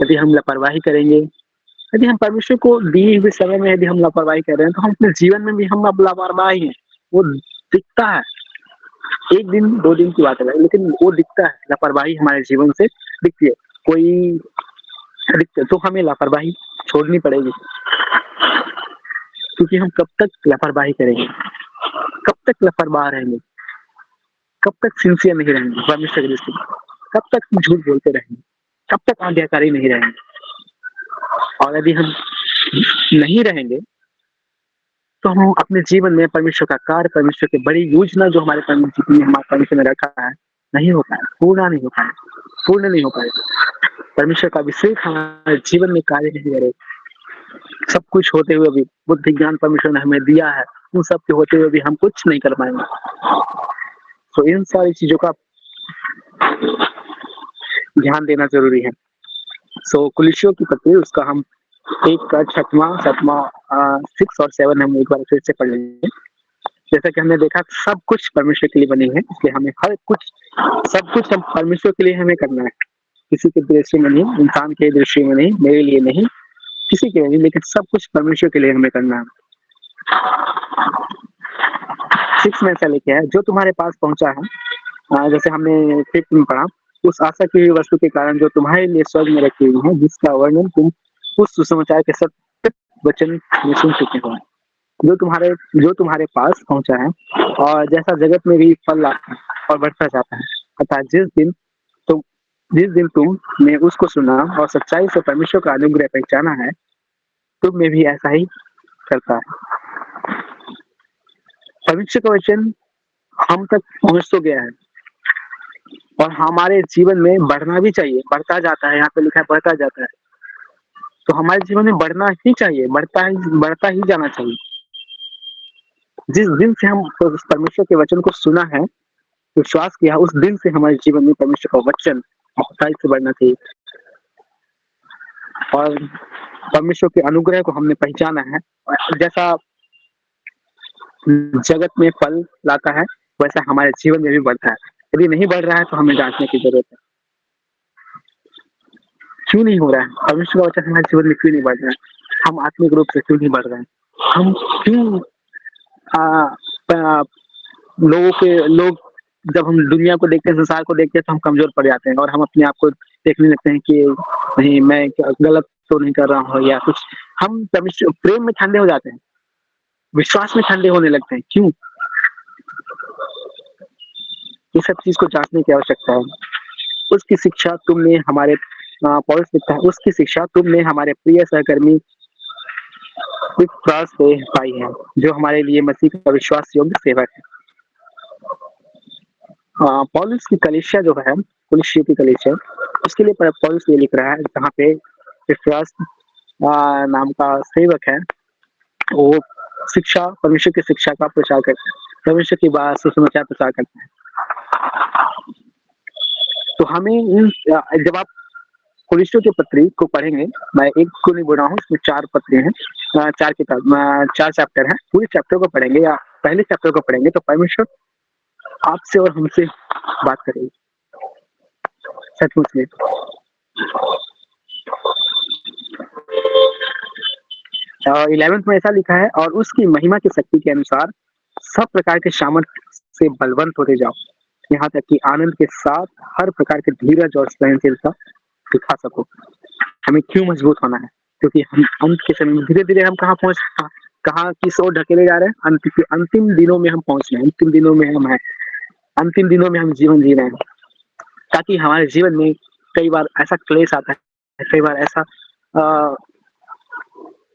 यदि हम लापरवाही करेंगे, यदि हम परमेश्वर को दिए हुए समय में यदि हम लापरवाही कर रहे हैं, तो हम अपने जीवन में भी हम अब लापरवाही हैं। वो दिखता है, एक दिन 2 दिन की बात है, लेकिन वो दिखता है, लापरवाही हमारे जीवन से दिखती है। कोई दिखते तो हमें लापरवाही छोड़नी पड़ेगी, क्योंकि हम कब तक लापरवाही करेंगे, कब तक लापरवाह रहेंगे, कब तक सिंसियर नहीं रहेंगे परमेश्वर की दृष्टि में, कब तक झूठ बोलते रहेंगे, कब तक आज्ञाकारी नहीं रहेंगे। और यदि हम नहीं रहेंगे, तो हम अपने जीवन में परमेश्वर का कार्य, परमेश्वर की बड़ी योजना जो हमारे परमेश्वर ने रखा है, नहीं हो पाए, पूर्ण नहीं हो पाए। परमेश्वर का अभिषेक हमारे जीवन में कार्य नहीं करेगा। सब कुछ होते हुए भी, बुद्धि ज्ञान परमेश्वर ने हमें दिया है, उन सब के होते हुए भी हम कुछ नहीं कर पाएंगे। तो इन सारी चीजों का ध्यान देना जरूरी है। सो कुलिसियों की पत्री, उसका हम 1 का 6 और 7 हम एक बार फिर से पढ़ लेंगे। जैसा कि हमने देखा, सब कुछ परमेश्वर के लिए बनी है, इसलिए हमें सब कुछ हम परमेश्वर के लिए हमें करना है। किसी के दृष्टि में नहीं, इंसान के दृष्टि में नहीं, मेरे लिए नहीं, किसी के लिए नहीं, लेकिन सब कुछ परमेश्वर के लिए हमें करना है। 6 में ऐसा लिखा है, जो तुम्हारे पास पहुंचा है, जैसे हमने 5 में पढ़ा, उस आशा की वस्तु के कारण जो तुम्हारे लिए स्वर्ग में रखी हुई है, जिसका वर्णन तुम उस सुसमाचार के सत्य वचन में सुन चुके हो, जो तुम्हारे पास पहुंचा है, और जैसा जगत में भी फल लाता है और बढ़ता जाता है, अतः जिस दिन तुमने उसको सुना और सच्चाई से परमेश्वर का अनुग्रह पहचाना है, तुम में भी ऐसा ही करता है। परमेश्वर का वचन हम तक पहुंच तो गया है और हमारे जीवन में बढ़ना भी चाहिए, बढ़ता जाता है। यहाँ पे लिखा है बढ़ता जाता है, तो हमारे जीवन में बढ़ना ही चाहिए, बढ़ता ही जाना चाहिए। जिस दिन से हम उस परमेश्वर के वचन को सुना है, विश्वास किया, उस दिन से हमारे जीवन में परमेश्वर का वचन सच्चाई से बढ़ना चाहिए और परमेश्वर के अनुग्रह को हमने पहचाना है। और जैसा जगत में फल लाता है, वैसा हमारे जीवन में भी बढ़ता है। यदि नहीं बढ़ रहा है तो हमें जांचने की जरूरत है, क्यों नहीं हो रहा है, परमेश्वर का वचन हमारे जीवन में क्यों नहीं बढ़ रहा है, हम आत्मिक रूप से क्यों नहीं बढ़ रहे हैं, हम क्यों लोग जब हम दुनिया को देखते हैं, संसार को देखते हैं, तो हम कमजोर पड़ जाते हैं और हम अपने आप को देखने लगते हैं कि नहीं, मैं गलत तो नहीं कर रहा हूँ या कुछ। हम प्रेम में ठंडे हो जाते हैं, विश्वास में ठंडे होने लगते हैं। क्यों? ये सब चीज को जांचने की आवश्यकता है। उसकी शिक्षा तुमने हमारे पौलुस लिखता है, उसकी शिक्षा तुमने हमारे प्रिय सहकर्मी इपफ्रास से पाई है, जो हमारे लिए मसीह का विश्वास योग्य सेवक है। पौलुस की कलीसिया जो है, कुलिसिया की कलीसिया, उसके लिए पौलुस ये लिख रहा है, जहाँ पे इपफ्रास नाम का सेवक है, वो शिक्षा, परमेश्वर की शिक्षा का प्रचार करता है, परमेश्वर की बात सुसमाचार प्रचार करता है। तो हमें जब आप कुलिसियों के पत्री को पढ़ेंगे, मैं एक को नहीं बोल रहा हूँ, इसमें 4 पत्री हैं, 4 किताब, 4 चैप्टर हैं, पूरे चैप्टर को पढ़ेंगे या पहले चैप्टर को पढ़ेंगे तो परमेश्वर आपसे और हमसे बात करेगी सचमुच में। 11th में ऐसा लिखा है, और उसकी महिमा की शक्ति के अनुसार सब प्रकार के सामर्थ्य से बलवंत होते जाओ, यहाँ तक कि आनंद के साथ हर प्रकार के धीरज और सहनशीलता दिखा सको। हमें क्यों मजबूत होना है? क्योंकि हम अंत के समय में धीरे धीरे हम कहाँ किस ओर ढकेले जा रहे हैं, अंतिम दिनों में हम पहुंच रहे हैं, अंतिम दिनों में हम हैं, अंतिम दिनों में हम जीवन जी रहे हैं। ताकि हमारे जीवन में कई बार ऐसा क्लेश आता है, कई बार ऐसा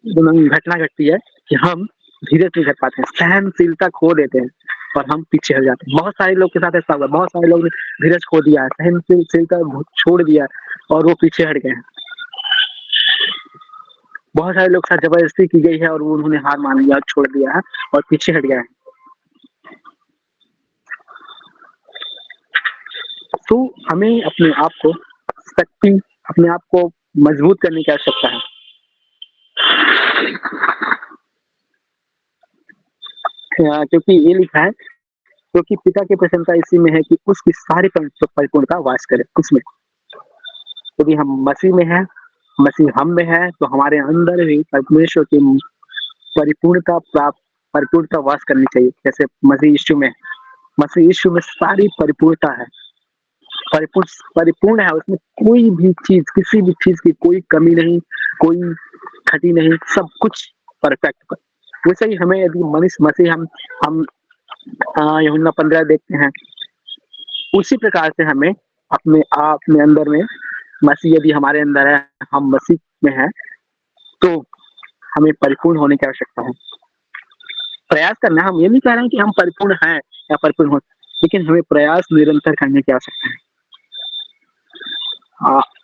घटना घटती है कि हम धीरज नहीं कर पाते हैं, सहनशीलता खो देते हैं और हम पीछे हट जाते हैं। बहुत सारे लोग के साथ ऐसा हुआ, बहुत सारे लोग ने धीरज खो दिया है, सहनशीलता छोड़ दिया और वो पीछे हट गए हैं। बहुत सारे लोग के साथ जबरदस्ती की गई है और उन्होंने हार मान लिया, छोड़ दिया है और पीछे हट गए हैं। तो हमें अपने आप को अपने आप को मजबूत करने की आवश्यकता है। क्योंकि ये लिखा है, क्योंकि पिता की प्रसन्नता इसी में है कि उसकी सारी परिपूर्णता वास करे उसमें। यदि हम मसीह में हैं, मसीह हम में है, तो हमारे अंदर भी परमेश्वर की परिपूर्णता वास करनी चाहिए। जैसे मसीह यीशु में सारी परिपूर्णता है, परिपूर्ण है, उसमें कोई भी चीज, किसी भी चीज की कोई कमी नहीं, कोई खटी नहीं, सब कुछ परफेक्ट। वैसे ही हमें यदि मसीह हम यूहन्ना 15 देखते हैं, उसी प्रकार से हमें अपने अंदर में मसीह यदि हमारे अंदर है, हम मसीह में हैं, तो हमें परिपूर्ण होने की आवश्यकता है। प्रयास करना, हम ये नहीं कह रहे हैं कि हम परिपूर्ण हैं या परिपूर्ण हो, लेकिन हमें प्रयास निरंतर करने की आवश्यकता है।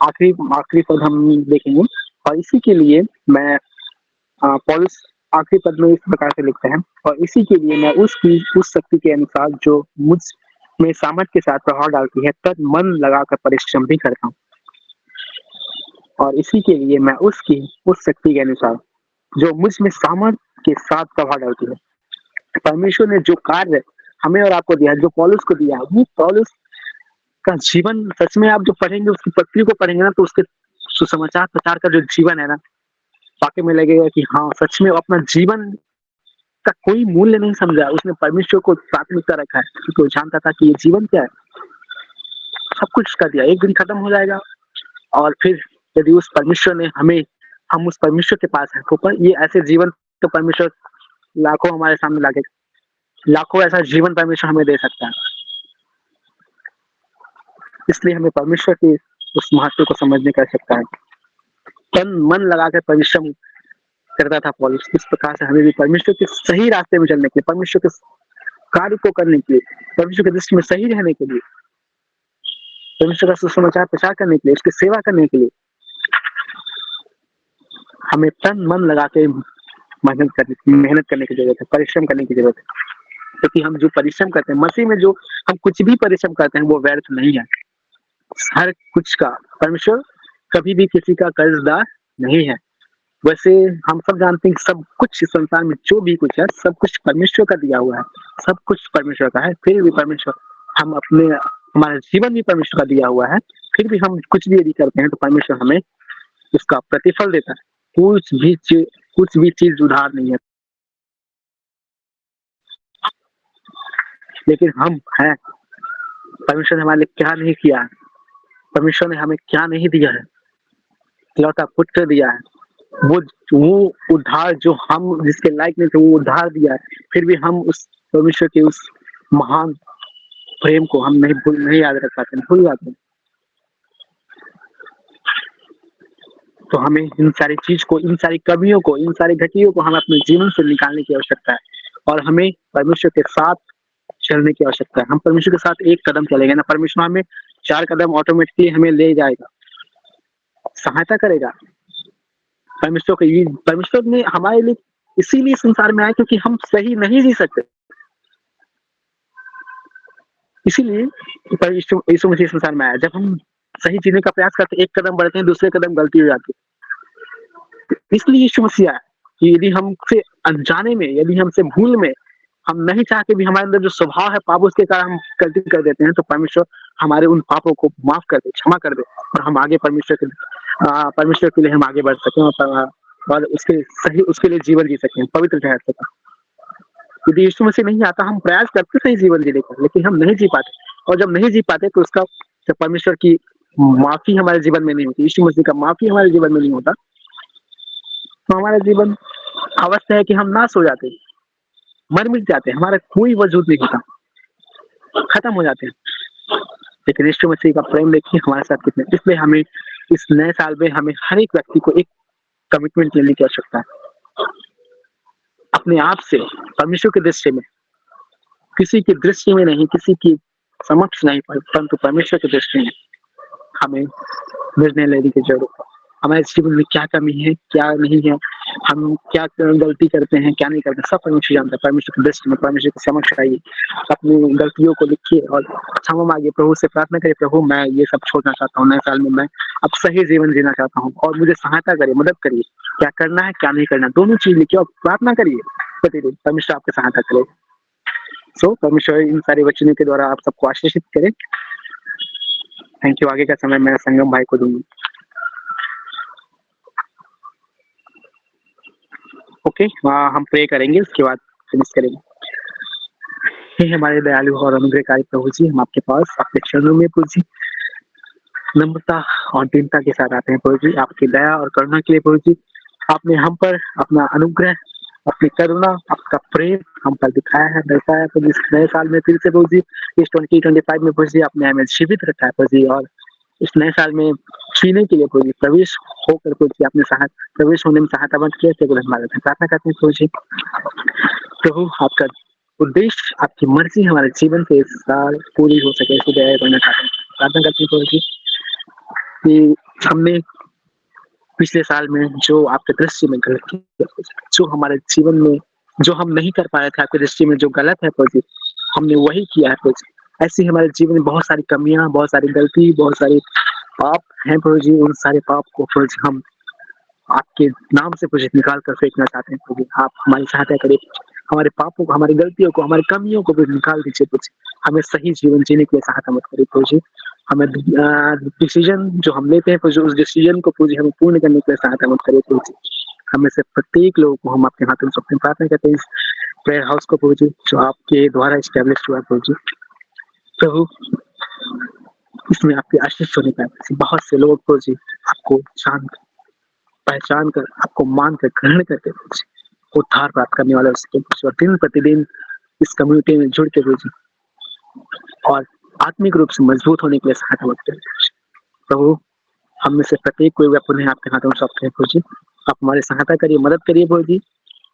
आखिरी पद हम देखेंगे, और इसी के लिए मैं पौलुस आखिरी पद में इस प्रकार से लिखते हैं, और इसी के लिए मैं उस शक्ति के अनुसार जो मुझ में सामर्थ्य के साथ प्रभाव डालती है, तब मन लगाकर परिश्रम भी करता हूँ। और इसी के लिए मैं उस शक्ति के अनुसार जो मुझ में सामर्थ्य के साथ प्रभाव डालती है, परमेश्वर ने जो कार्य हमें और आपको दिया, जो पौलुस को दिया, वो पौलुस का जीवन सच में आप जो पढ़ेंगे, उसकी पत्री को पढ़ेंगे ना, तो उसके सुसमाचार प्रचार का जो जीवन है ना, वाकई में लगेगा कि हाँ, सच में अपना जीवन का कोई मूल्य नहीं समझा, उसने परमेश्वर को प्राथमिकता रखा है, क्योंकि वो जानता था कि ये जीवन क्या है, सब कुछ कर दिया, एक दिन खत्म हो जाएगा। और फिर यदि उस परमेश्वर ने हम उस परमेश्वर के पास है, तो ये ऐसे जीवन तो परमेश्वर लाखों हमारे सामने लाके, लाखों ऐसा जीवन परमेश्वर हमें दे सकता है। इसलिए हमें परमेश्वर के उस महत्व को समझने की आवश्यकता है। तन मन लगाकर परिश्रम करता था पौलुस, इस प्रकार से हमें भी परमेश्वर के सही रास्ते में चलने के लिए, परमेश्वर के कार्य को करने के लिए, परमेश्वर की दृष्टि में सही रहने के लिए, परमेश्वर का सुसमाचार प्रचार करने के लिए, उसकी सेवा करने के लिए हमें तन मन लगा के मेहनत करने की जरूरत है, परिश्रम करने की जरूरत है। क्योंकि हम जो परिश्रम करते हैं मसीह में, जो हम कुछ भी परिश्रम करते हैं वो व्यर्थ नहीं है। हर कुछ का परमेश्वर कभी भी किसी का कर्जदार नहीं है। वैसे हम सब जानते हैं कि सब कुछ इस संसार में जो भी कुछ है सब कुछ परमेश्वर का दिया हुआ है, सब कुछ परमेश्वर का है। फिर भी परमेश्वर हमारा जीवन भी परमेश्वर का दिया हुआ है, फिर भी हम कुछ भी यदि करते हैं तो परमेश्वर हमें उसका प्रतिफल देता है। कुछ भी चीज उधार नहीं है। लेकिन हम हैं, परमेश्वर ने हमारे लिए क्या नहीं किया है, परमेश्वर ने हमें क्या नहीं दिया है, इकलौता पुत्र दिया है। वो उद्धार जो हम जिसके लायक नहीं थे वो उद्धार दिया है। फिर भी हम उस परमेश्वर के उस महान प्रेम को हम नहीं याद रख पाते, भूल जाते हैं। तो हमें इन सारी चीज को, इन सारी कमियों को, इन सारी घटियों को हमें अपने जीवन से निकालने की आवश्यकता है और हमें परमेश्वर के साथ चलने की आवश्यकता है। हम परमेश्वर के साथ एक कदम चलेंगे ना, परमेश्वर हमें 4 कदम ऑटोमेटिकली हमें ले जाएगा, सहायता करेगा। परमेश्वर ने हमारे लिए इसीलिए संसार में आया क्योंकि हम सही नहीं जी सकते, इसीलिए यीशु मसीह संसार में आया। जब हम सही जीने का प्रयास करते, एक कदम बढ़ते हैं, दूसरे कदम गलती हो जाती है। इसलिए यीशु मसीह आया कि यदि हमसे अनजाने में, यदि हमसे भूल में, हम नहीं चाहते भी हमारे अंदर जो स्वभाव है पाप, उसके कारण हम गलती कर देते हैं, तो परमेश्वर हमारे उन पापों को माफ कर दे, क्षमा कर दे और हम आगे परमेश्वर के लिए हम आगे बढ़ सकें और उसके लिए जीवन जी सकें, पवित्र ठहर सकें। यदि यीशु मसीह नहीं आता, हम प्रयास करते सही जीवन जीने का, लेकिन हम नहीं जी पाते। और जब नहीं जी पाते तो उसका जब परमेश्वर की माफी हमारे जीवन में नहीं होती, यीशु मसीह का माफी हमारे जीवन में नहीं होता, तो हमारा जीवन अवस्था है कि हम नाश हो जाते, मर मिट जाते हैं, हमारा कोई वजूद नहीं होता, खत्म हो जाते हैं। लेकिन यीशु मसीह का प्रेम देखिए हमारे साथ कितने। इसलिए हमें इस नए साल में हमें हर एक व्यक्ति को एक कमिटमेंट लेने की आवश्यकता है, अपने आप से, परमेश्वर की दृष्टि में, किसी की दृष्टि में नहीं, किसी की समक्ष नहीं, परंतु परमेश्वर की दृष्टि में हमें निर्णय लेने की जरूरत है। हमारे जीवन में क्या कमी है, क्या नहीं है, हम क्या गलती करते हैं, क्या नहीं करते, सब परमेश्वर जानता है। परमेश्वर की दृष्टि में, परमेश्वर के समक्ष आइए, अपनी गलतियों को लिखिए और क्षमा मांगिए, प्रभु से प्रार्थना करिए, प्रभु मैं ये सब छोड़ना चाहता हूँ, नए साल में मैं अब सही जीवन जीना चाहता हूँ और मुझे सहायता करिए, मदद करिए, क्या करना है क्या नहीं करना, दोनों चीज लिखिए और प्रार्थना करिए प्रतिदिन, परमेश्वर आपकी सहायता करे। सो परमेश्वर इन सारे वचनों के द्वारा आप सबको आशीषित करे। Thank you. आगे का समय मैं संगम भाई को दूंगी। ओके, हम प्रे करेंगे, उसके बाद फिनिश करेंगे। हे हमारे दयालु और अनुग्रहकारी प्रभु जी, हम आपके पास आपके चरणों में प्रभु जी नम्रता और दीनता के साथ आते हैं प्रभु जी, आपकी दया और करुणा के लिए प्रभु जी। आपने हम पर अपना अनुग्रह, अपनी करुणा, आपका प्रेम हम पर दिखाया है, दर्शाया है। तो इस नए साल में फिर से प्रभु जी, इस 2025 में प्रभु जी आपने हमें जीवित रखा है प्रभु जी, और इस नए साल में जीने के लिए प्रभु जी प्रवेश होकर प्रभु जी आपने प्रवेश होने में सहायता बंद किया, इसलिए धन्यवाद है। प्रार्थना करते हैं प्रभु जी, प्रभु आपका उद्देश्य, आपकी मर्जी हमारे जीवन से इस साल पूरी हो सके, इसको दया करना चाहते हैं। प्रार्थना करते हैं प्रभु जी कि हमने पिछले साल में जो आपके दृष्टि में गलत किया, जो हमारे जीवन में जो हम नहीं कर पाए थे आपके दृष्टि में जो गलत है प्रभु जी, हमने वही किया है प्रभु जी। ऐसी हमारे जीवन में बहुत सारी कमियां, बहुत सारी गलती, बहुत सारे पाप हैं प्रभु जी। उन सारे पाप को प्रभु जी हम आपके नाम से प्रभु जी निकाल कर फेंकना चाहते हैं प्रभु जी। आप हमारी सहायता करें, हमारे पापों को, हमारी गलतियों को, हमारी कमियों को भी निकाल दीजिए प्रभु जी। हमें सही जीवन जीने के लिए सहायता मत करिए प्रभु जी। हमें डिसीजन जो हम लेते हैं प्रभु जी, उस डिसीजन को प्रभु जी हमें पूर्ण करने के लिए सहायता मत करिए प्रभु जी। हमें से प्रत्येक लोगों को हम आपके हाथ में सौंपते हैं। प्रार्थना करते हैं इस प्रेयर हाउस को प्रभु जी, जो आपके द्वारा स्टैब्लिश हुआ प्रभु जी। प्रभु इसमें आपके आशीष होने का बहुत से लोग प्रभु जी आपको पहचान कर, आपको मान कर, ग्रहण करके उद्धार प्राप्त करने वाले दिन प्रतिदिन इस कम्युनिटी में जुड़ के प्रभु जी और आत्मिक रूप से मजबूत होने के लिए सहायता करते हैं। प्रभु, हम में से प्रत्येक कोई भी अपने आपके हाथों में सौंपते हैं प्रभु जी। आप हमारी सहायता करिए, मदद करिए प्रभु जी,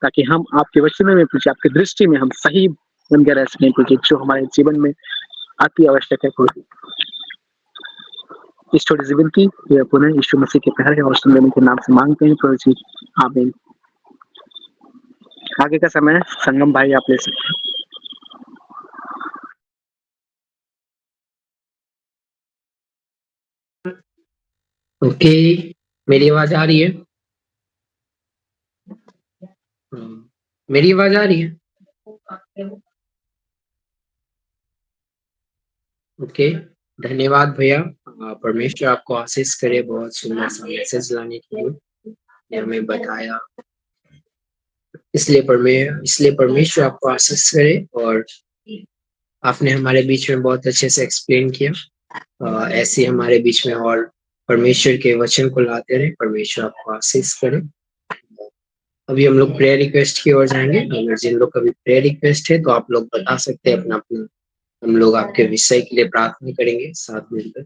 ताकि हम आपके वचन में प्रभु जी, आपकी दृष्टि में हम सही बन के रह सकें प्रभु जी, जो हमारे जीवन में अति आवश्यक है प्रभु जी। इस छोटी सी विनती ये पुनः यीशु मसीह के प्यारे और सुंदर के नाम से मांगते हैं प्रभु जी, आमीन। आगे का समय संगम भाई आप ले सकते हैं। ओके, मेरी आवाज आ रही है? मेरी आवाज आ रही है? ओके, धन्यवाद भैया। परमेश्वर आपको आशीष करे, बहुत सुंदर सा मैसेज लाने के लिए ये हमें बताया, इसलिए परमेश्वर आपको आशीष करे। और आपने हमारे बीच में बहुत अच्छे से एक्सप्लेन किया। ऐसे हमारे बीच में और परमेश्वर के वचन को लाते रहे। परमेश्वर आपको आशीष करे। अभी हम लोग प्रेयर रिक्वेस्ट की ओर जाएंगे। अगर जिन लोग का भी प्रेयर रिक्वेस्ट है तो आप लोग बता सकते हैं अपना अपना। हम लोग आपके विषय के लिए प्रार्थना करेंगे साथ मिलकर।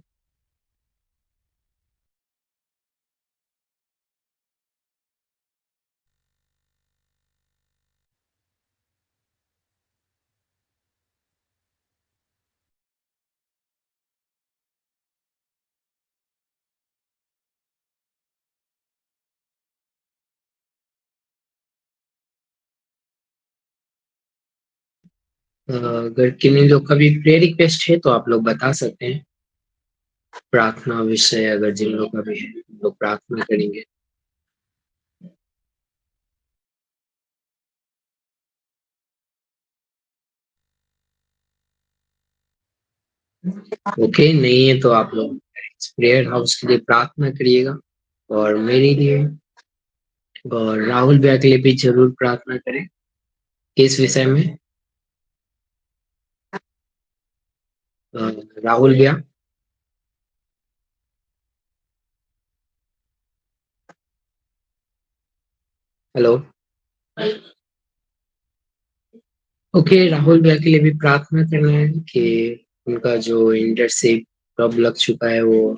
अगर किन्हीं लोग का भी प्रेयर रिक्वेस्ट है तो आप लोग बता सकते हैं। प्रार्थना विषय अगर जिन लोग का भी है, हम लोग प्रार्थना करेंगे। ओके, नहीं है तो आप लोग प्रेयर हाउस के लिए प्रार्थना करिएगा और मेरे लिए और राहुल भैया के लिए भी जरूर प्रार्थना करें। किस विषय में? राहुल भैया, हेलो। ओके, राहुल भैया के लिए भी प्रार्थना करना है कि उनका जो इंटर्नशिप कब लग चुका है वो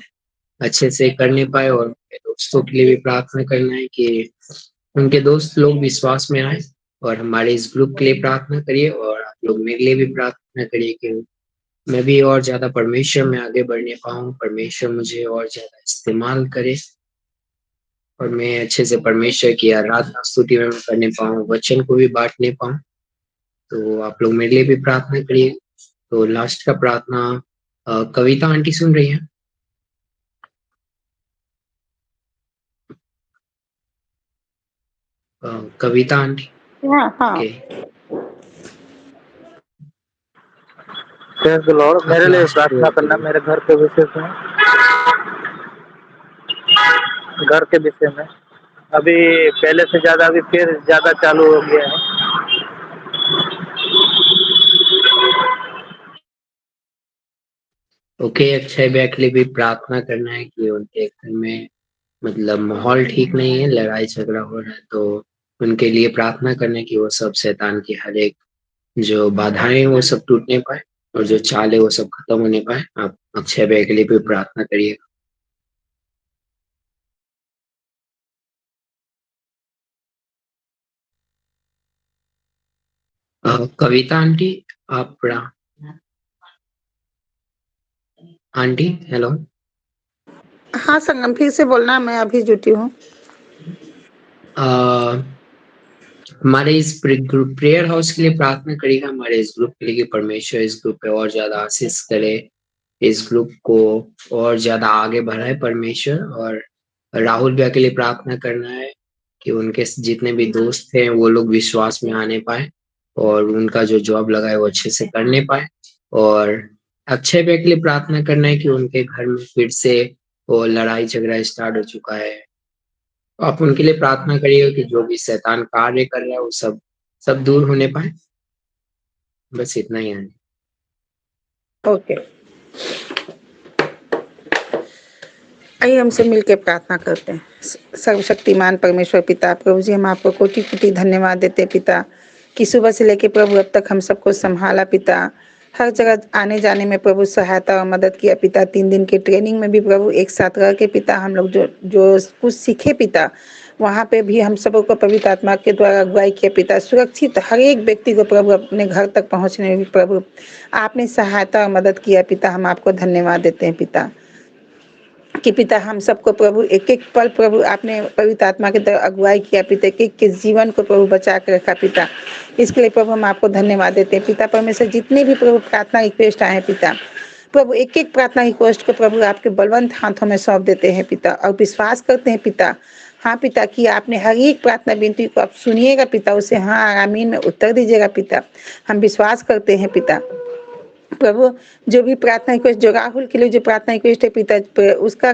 अच्छे से करने पाए। और उनके दोस्तों के लिए भी प्रार्थना करना है कि उनके दोस्त लोग विश्वास में आए। और हमारे इस ग्रुप के लिए प्रार्थना करिए और आप लोग मेरे लिए भी प्रार्थना करिए कि मैं भी और ज्यादा परमेश्वर में आगे बढ़ने पाऊँ, परमेश्वर मुझे और ज्यादा इस्तेमाल करे और मैं अच्छे से परमेश्वर की आराधना स्तुति में करने पाऊँ, वचन को भी बांटने पाऊँ। तो आप लोग मेरे लिए भी प्रार्थना करिए। तो लास्ट का प्रार्थना कविता आंटी सुन रही है? कविता आंटी, हाँ। ओके। Praise the Lord. मेरे लिए लास्ट प्रार्थना करना, मेरे घर के विषय में, घर के विषय में अभी पहले से ज्यादा अभी फिर ज्यादा चालू हो गया है। ओके, अक्षय भैया के लिए भी प्रार्थना करना है कि उनके घर में मतलब माहौल ठीक नहीं है, लड़ाई झगड़ा हो रहा है। तो उनके लिए प्रार्थना करने की वो सब शैतान की हर एक जो बाधाएं हैं वो सब टूटने पाए और जो चाल है वो सब खत्म होने पाए। आप अक्षय भैया के लिए भी प्रार्थना करिए। कविता आंटी, आप आंटी, हेलो। हाँ संगम, फिर से बोलना, मैं अभी जुटी हूँ। हमारे इस ग्रुप प्रेयर हाउस के लिए प्रार्थना करिएगा। हमारे इस ग्रुप के लिए कि परमेश्वर इस ग्रुप पे और ज्यादा आशीष करे, इस ग्रुप को और ज्यादा आगे बढ़ाए परमेश्वर। और राहुल भैया के लिए प्रार्थना करना है कि उनके जितने भी दोस्त हैं वो लोग विश्वास में आने पाए और उनका जो जॉब लगा है वो अच्छे से करने पाए। और अक्षय भैया के लिए प्रार्थना करना है कि उनके घर में फिर से वो लड़ाई झगड़ा स्टार्ट हो चुका है। आप उनके लिए प्रार्थना करिएगा कि जो भी शैतान कार्य कर रहा है वो सब दूर होने पाए। बस इतना ही है। ओके, आइए हम सब मिलकर प्रार्थना करते हैं। सर्वशक्तिमान परमेश्वर पिता प्रभु जी, हम आपको कोटि कोटि धन्यवाद देते पिता कि सुबह से लेके प्रभु अब तक हम सबको संभाला पिता। हर जगह आने जाने में प्रभु सहायता और मदद किया पिता। 3 दिन की ट्रेनिंग में भी प्रभु एक साथ रह के पिता हम लोग जो जो कुछ सीखे पिता, वहाँ पे भी हम सबों को पवित्र आत्मा के द्वारा अगुवाई किया पिता। सुरक्षित हर एक व्यक्ति को प्रभु अपने घर तक पहुँचने में भी प्रभु आपने सहायता और मदद किया पिता। हम आपको धन्यवाद देते हैं पिता कि पिता हम सबको प्रभु एक एक पल प्रभु आपने पवित्र आत्मा के द्वारा अगुवाई किया पिता। एक के जीवन को प्रभु बचा के रखा पिता। इसके लिए प्रभु हम आपको धन्यवाद देते हैं पिता। परमेश्वर जितने भी प्रभु प्रार्थना रिक्वेस्ट आए हैं पिता, प्रभु एक एक प्रार्थना रिक्वेस्ट को प्रभु आपके बलवंत हाथों में सौंप देते हैं पिता और विश्वास करते हैं पिता, हाँ पिता, कि आपने हर एक प्रार्थना विनती को आप सुनिएगा पिता, उसे हाँ आमीन में उत्तर दीजिएगा पिता। हम विश्वास करते हैं पिता। प्रभु जो भी प्रार्थना रिक्वेस्ट, जो राहुल के लिए जो प्रार्थना रिक्वेस्ट है पिता, उसका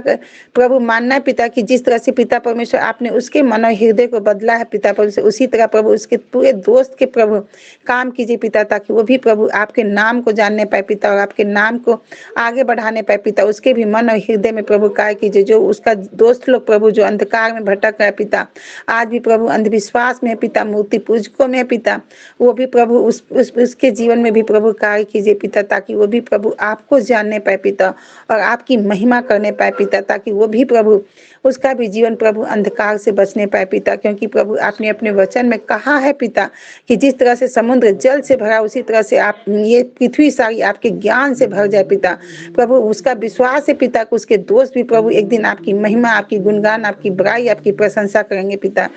प्रभु मानना है पिता कि जिस तरह से पिता परमेश्वर आपने उसके मन और हृदय को बदला है पिता परमेश्वर, उसी तरह प्रभु उसके पूरे दोस्त के प्रभु काम कीजिए पिता, ताकि वो भी प्रभु आपके नाम को जानने पाए पिता और आपके नाम को आगे बढ़ाने पाए पिता। उसके भी मन और हृदय में प्रभु कार्य कीजिए। जो उसका दोस्त लोग प्रभु जो अंधकार में भटक रहा है पिता, आज भी प्रभु अंधविश्वास में है पिता, मूर्ति पूजकों में है पिता, वो भी प्रभु उसके जीवन में भी प्रभु कार्य कीजिए पिता, ताकि वो भी प्रभु आपको जानने पाए पिता और आपकी महिमा करने पाए पिता, ताकि वो भी प्रभु उसका भी जीवन प्रभु अंधकार से बचने पाए पिता। क्योंकि प्रभु आपने अपने वचन में कहा है पिता कि जिस तरह से समुद्र जल से भरा, उसी तरह से आप ये पृथ्वी सारी आपके ज्ञान से भर जाए पिता। प्रभु उसका विश्वास है पिता कि उसके दोस्त भी प्रभु एक दिन आपकी महिमा, आपकी गुणगान, आपकी बड़ाई, आपकी प्रशंसा करेंगे पिता।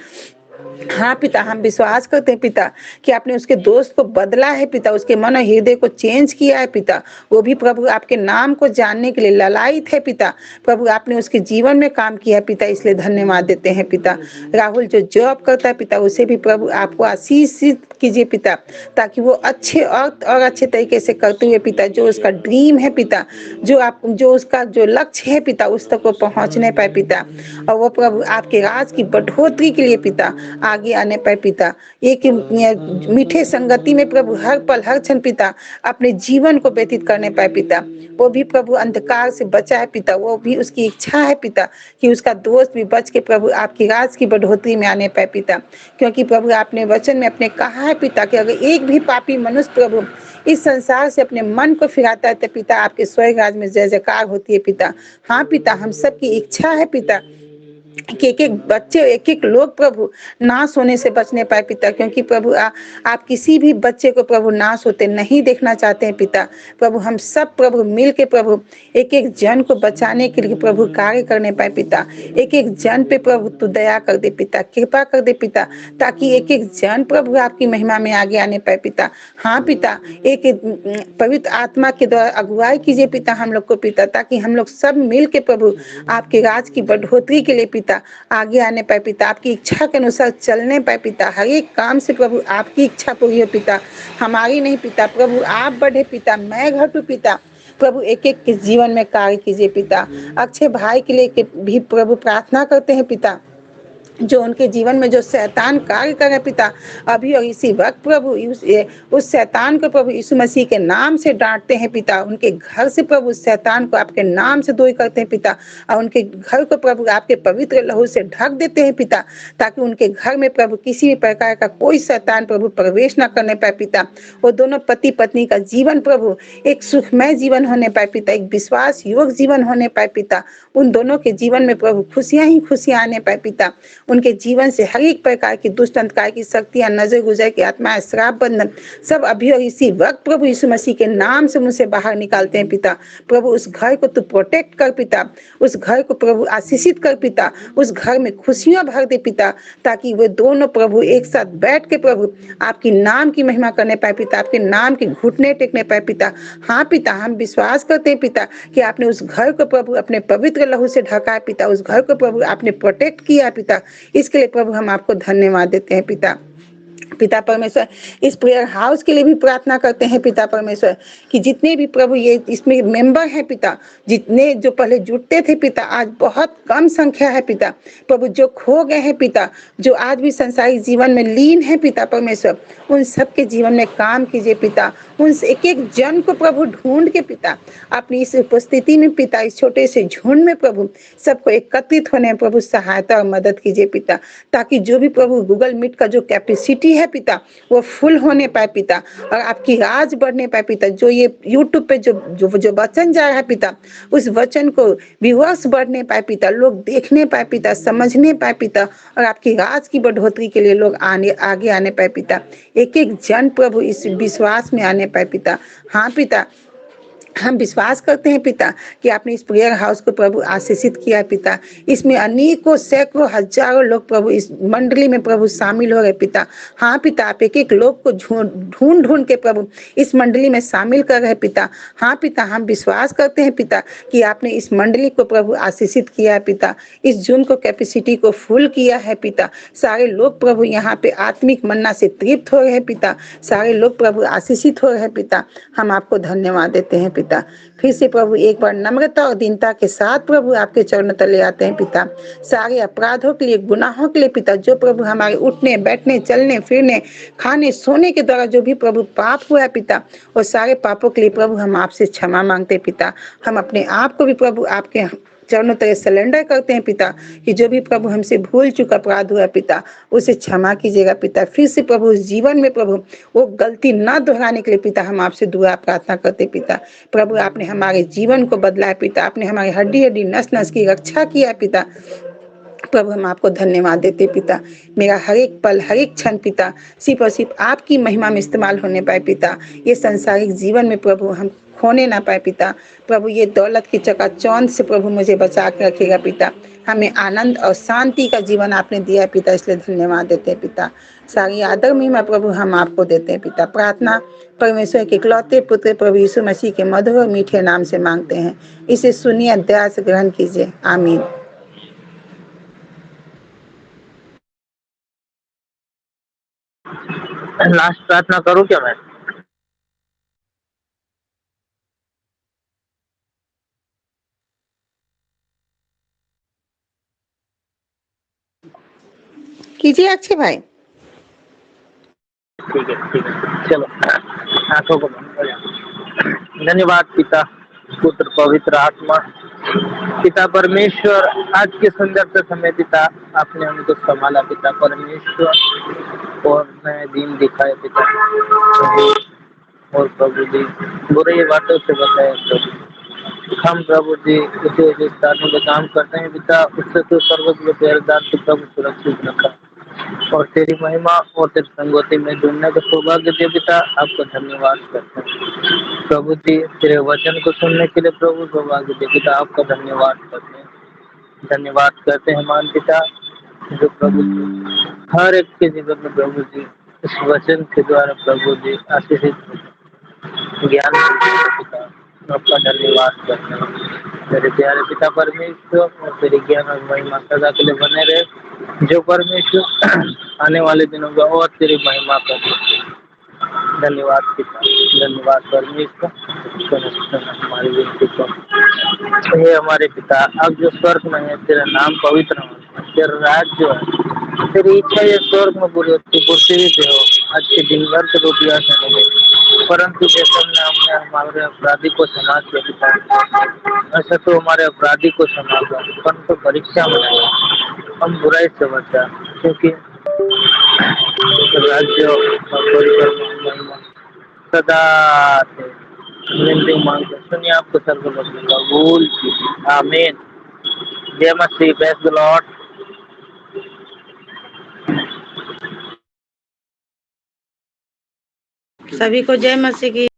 हाँ पिता, हम विश्वास करते हैं पिता कि आपने उसके दोस्त को बदला है पिता, उसके मन और हृदय को चेंज किया है पिता। वो भी प्रभु आपके नाम को जानने के लिए ललायित है पिता। प्रभु आपने उसके जीवन में काम किया है पिता, इसलिए धन्यवाद देते हैं पिता। राहुल जो जॉब करता है पिता, उसे भी प्रभु आपको आशीषित कीजिए पिता, ताकि वो अच्छे और अच्छे तरीके से करते हुए पिता, जो उसका ड्रीम है पिता, जो उसका जो लक्ष्य है पिता, उस तक वो पहुंचने पाए पिता। और वो प्रभु आपके राज की बढ़ोतरी के लिए पिता आगे आने पाए पिता। एक मीठे संगति में प्रभु हर पल हर क्षण पिता अपने जीवन को व्यतीत करने पाए पिता। वो भी प्रभु अंधकार से बचा है पिता। वो भी उसकी इच्छा है पिता कि उसका दोस्त भी बच के प्रभु आपकी राज की बढ़ोतरी में आने पाए पिता। क्योंकि प्रभु आपने वचन में अपने कहा है पिता कि अगर एक भी पापी मनुष्य प्रभु इस संसार से अपने मन को फिराता है तो पिता आपके स्वर्ग राज में जय जयकार होती है पिता। हाँ पिता, हम सबकी इच्छा है पिता कि एक एक बच्चे, एक एक लोग प्रभु नाश होने से बचने पाए पिता। क्योंकि प्रभु आप किसी भी बच्चे को प्रभु नाश होते नहीं देखना चाहते हैं पिता। प्रभु हम सब प्रभु मिल के प्रभु एक एक जन को बचाने के लिए प्रभु कार्य करने पाए पिता। एक एक जन पे प्रभु तू दया कर दे पिता, कृपा कर दे पिता, ताकि एक एक जन प्रभु आपकी महिमा में आगे आने पाए पिता। हाँ पिता, एक पवित्र आत्मा के द्वारा अगुवाई कीजिए पिता हम लोग को पिता, ताकि हम लोग सब मिल के प्रभु आपके राज की बढ़ोतरी के लिए पिता आगे आने पाए पिता, आपकी इच्छा के अनुसार चलने पाए पिता। हर एक काम से प्रभु आपकी इच्छा पूरी हो पिता, हमारी नहीं पिता। प्रभु आप बढ़े पिता, मैं घटूं पिता। प्रभु एक एक के जीवन में कार्य कीजिए पिता। अक्षय भाई के लिए भी प्रभु प्रार्थना करते हैं पिता, जो उनके जीवन में जो शैतान कार्य करे पिता, अभी और इसी वक्त प्रभु उस शैतान को प्रभु यीशु मसीह के नाम से डांटते हैं पिता। उनके घर से प्रभु शैतान को आपके नाम से दूर करते हैं पिता, और उनके घर को प्रभु आपके पवित्र लहू से ढक देते हैं पिता, ताकि उनके घर में प्रभु किसी भी प्रकार का कोई शैतान प्रभु प्रवेश न करने पाए पिता। वो दोनों पति पत्नी का जीवन प्रभु एक सुखमय जीवन होने पाए पिता, एक विश्वास युवक जीवन होने पाए पिता। उन दोनों के जीवन में प्रभु खुशियां ही खुशियां आने पाए पिता। उनके जीवन से हर एक प्रकार की दुष्ट अंधकार की शक्तियां, नजर गुजर की आत्माएं, श्राप बंधन सब अभी और इसी वक्त प्रभु यीशु मसीह के नाम से मुझसे बाहर निकालते हैं पिता। प्रभु उस घर को तू प्रोटेक्ट कर पिता, उस घर को प्रभु आशीषित कर पिता, उस घर में खुशियां भर दे पिता, ताकि वे दोनों प्रभु एक साथ बैठ के प्रभु आपकी नाम की महिमा करने पाए पिता, आपके नाम के घुटने टेकने पाए पिता। हाँ पिता, हम विश्वास करते हैं पिता कि आपने उस घर को प्रभु अपने पवित्र लहू से ढका है पिता, उस घर को प्रभु आपने प्रोटेक्ट किया है पिता। इसके लिए प्रभु हम आपको धन्यवाद देते हैं पिता। पिता परमेश्वर, इस प्रेयर हाउस के लिए भी प्रार्थना करते हैं पिता परमेश्वर, कि जितने भी प्रभु ये इसमें मेंबर हैं पिता, जितने जो पहले जुटते थे पिता, आज बहुत कम संख्या है पिता। प्रभु जो खो गए हैं पिता, जो आज भी संसारिक जीवन में लीन है पिता परमेश्वर, उन सबके जीवन में काम कीजिए पिता। उन एक एक जन को प्रभु ढूंढ के पिता अपनी इस उपस्थिति में पिता, इस छोटे से झुंड में प्रभु सबको एकत्रित होने में प्रभु सहायता और मदद कीजिए पिता, ताकि जो भी प्रभु गूगल मीट का जो कैपेसिटी है पिता वो फुल होने पाए पिता, और आपकी राज बढ़ने पाए पिता। जो ये यूट्यूब पे जो जो जो वचन जा रहा है पिता, उस वचन को व्यूअर्स बढ़ने पाए पिता, लोग देखने पाए पिता, समझने पाए पिता, और आपकी राज की बढ़ोतरी के लिए लोग आगे आने पाए पिता। एक एक जन प्रभु इस विश्वास में आने पाए पिता। हाँ पिता, हम विश्वास करते हैं पिता कि आपने इस प्रेयर हाउस को प्रभु आशीषित किया है पिता। इसमें अनेकों सैकड़ों हजारों लोग प्रभु इस मंडली में प्रभु शामिल हो गए पिता। हाँ पिता, आप एक एक लोग को ढूंढ ढूंढ के प्रभु इस मंडली में शामिल कर रहे पिता। हाँ पिता, हम विश्वास करते हैं पिता कि आपने इस मंडली को प्रभु आशीषित किया है पिता, इस जूम को कैपेसिटी को फुल किया है पिता। सारे लोग प्रभु यहाँ पे आत्मिक मन्ना से तृप्त हो रहे हैं पिता, सारे लोग प्रभु आशीषित हो रहे हैं पिता। हम आपको धन्यवाद देते हैं पिता। फिर से प्रभु एक बार नम्रता और दीनता के साथ प्रभु आपके चरणों तले आते हैं पिता। सारे अपराधों के लिए, गुनाहों के लिए पिता, जो प्रभु हमारे उठने बैठने चलने फिरने खाने सोने के द्वारा जो भी प्रभु पाप हुआ है पिता, और सारे पापों के लिए प्रभु हम आपसे क्षमा मांगते हैं पिता। हम अपने आप को भी प्रभु आपके चरणों तले सरेंडर करते हैं पिता, कि जो भी प्रभु हमसे भूल चुका अपराध हुआ पिता, उसे क्षमा कीजिएगा पिता। फिर से प्रभु उस जीवन में प्रभु वो गलती ना दोहराने के लिए पिता हम आपसे दुआ प्रार्थना करते पिता। प्रभु आपने हमारे जीवन को बदला है पिता, आपने हमारी हड्डी हड्डी नस नस की रक्षा किया पिता। प्रभु हम आपको धन्यवाद देते पिता। मेरा हर एक पल हर एक क्षण पिता सिर्फ और सिर्फ आपकी महिमा में इस्तेमाल होने पाए पिता। ये संसारिक जीवन में प्रभु हम खोने ना पाए पिता। प्रभु ये दौलत की चकाचौंध से प्रभु मुझे बचा के रखेगा पिता। हमें आनंद और शांति का जीवन आपने दिया है पिता, इसलिए धन्यवाद देते हैं पिता। सारी आदर महिमा प्रभु हम आपको देते हैं पिता। प्रार्थना परमेश्वर के इकलौते पुत्र प्रभु यीशु मसीह के मधुर और मीठे नाम से मांगते हैं। इसे सुनिए, दया से ग्रहण कीजिए। आमीन। लास्ट प्रार्थना करूं क्या मैं? कीजिए अक्षय भाई। ठीक है चलो, आंखों को बंद करें। धन्यवाद पिता, पुत्र, पवित्र आत्मा। पिता परमेश्वर, आज के सुंदर से समय पिता आपने हमको संभाला पिता परमेश्वर, और नए दिन दिखाए पिता, और प्रभु जी बुरे बातों से बचाए प्रभु। हम प्रभु जी उसे जिस स्थानों में काम करते हैं पिता, उससे तो सर्वज्ञ प्यारदार से प्रभु सुरक्षित रखा, और तेरी महिमा और तेरी संगति में जुड़ने का सौभाग्य दे पिता। आपका धन्यवाद करते हैं प्रभु जी, तेरे वचन को सुनने के लिए प्रभु सौभाग्य दे पिता। आपका धन्यवाद करते हैं, धन्यवाद करते हैं मान पिता, जो प्रभु जी हर एक के जीवन में प्रभु जी इस वचन के द्वारा प्रभु जी आशीषित ज्ञान मिलता है पिता। आपका धन्यवाद करते हैं मेरे प्यारे पिता परमेश्वर, और तेरे ज्ञान और महिमा सदा के लिए बने रहे, जो परमेश्वर आने वाले दिनों में और तेरी महिमा कर। धन्यवाद पिता, धन्यवाद परमेश्वर। हमारी विनती को हे हमारे पिता, अब जो स्वर्ग में है, तेरा नाम पवित्र हो, तेरा राज्य है, तेरी इच्छा ये स्वर्ग में पूरी होती पृथ्वी पे हो। आज के दिन भर के रोटियां से मिले, परंतु जैसे हमने हमारे अपराधी को क्षमा किया पिता, ऐसा तो हमारे अपराधी को क्षमा कर, परंतु परीक्षा में हम बुराई से बचा, क्योंकि राज्य और परिक्रमा सदा थे। विनती मांगते सुनिए, आपको सर्वलोक कबूल कीजिए। आमीन। जय मसीह, प्रेज़ द लॉर्ड। सभी को जय मसीह की।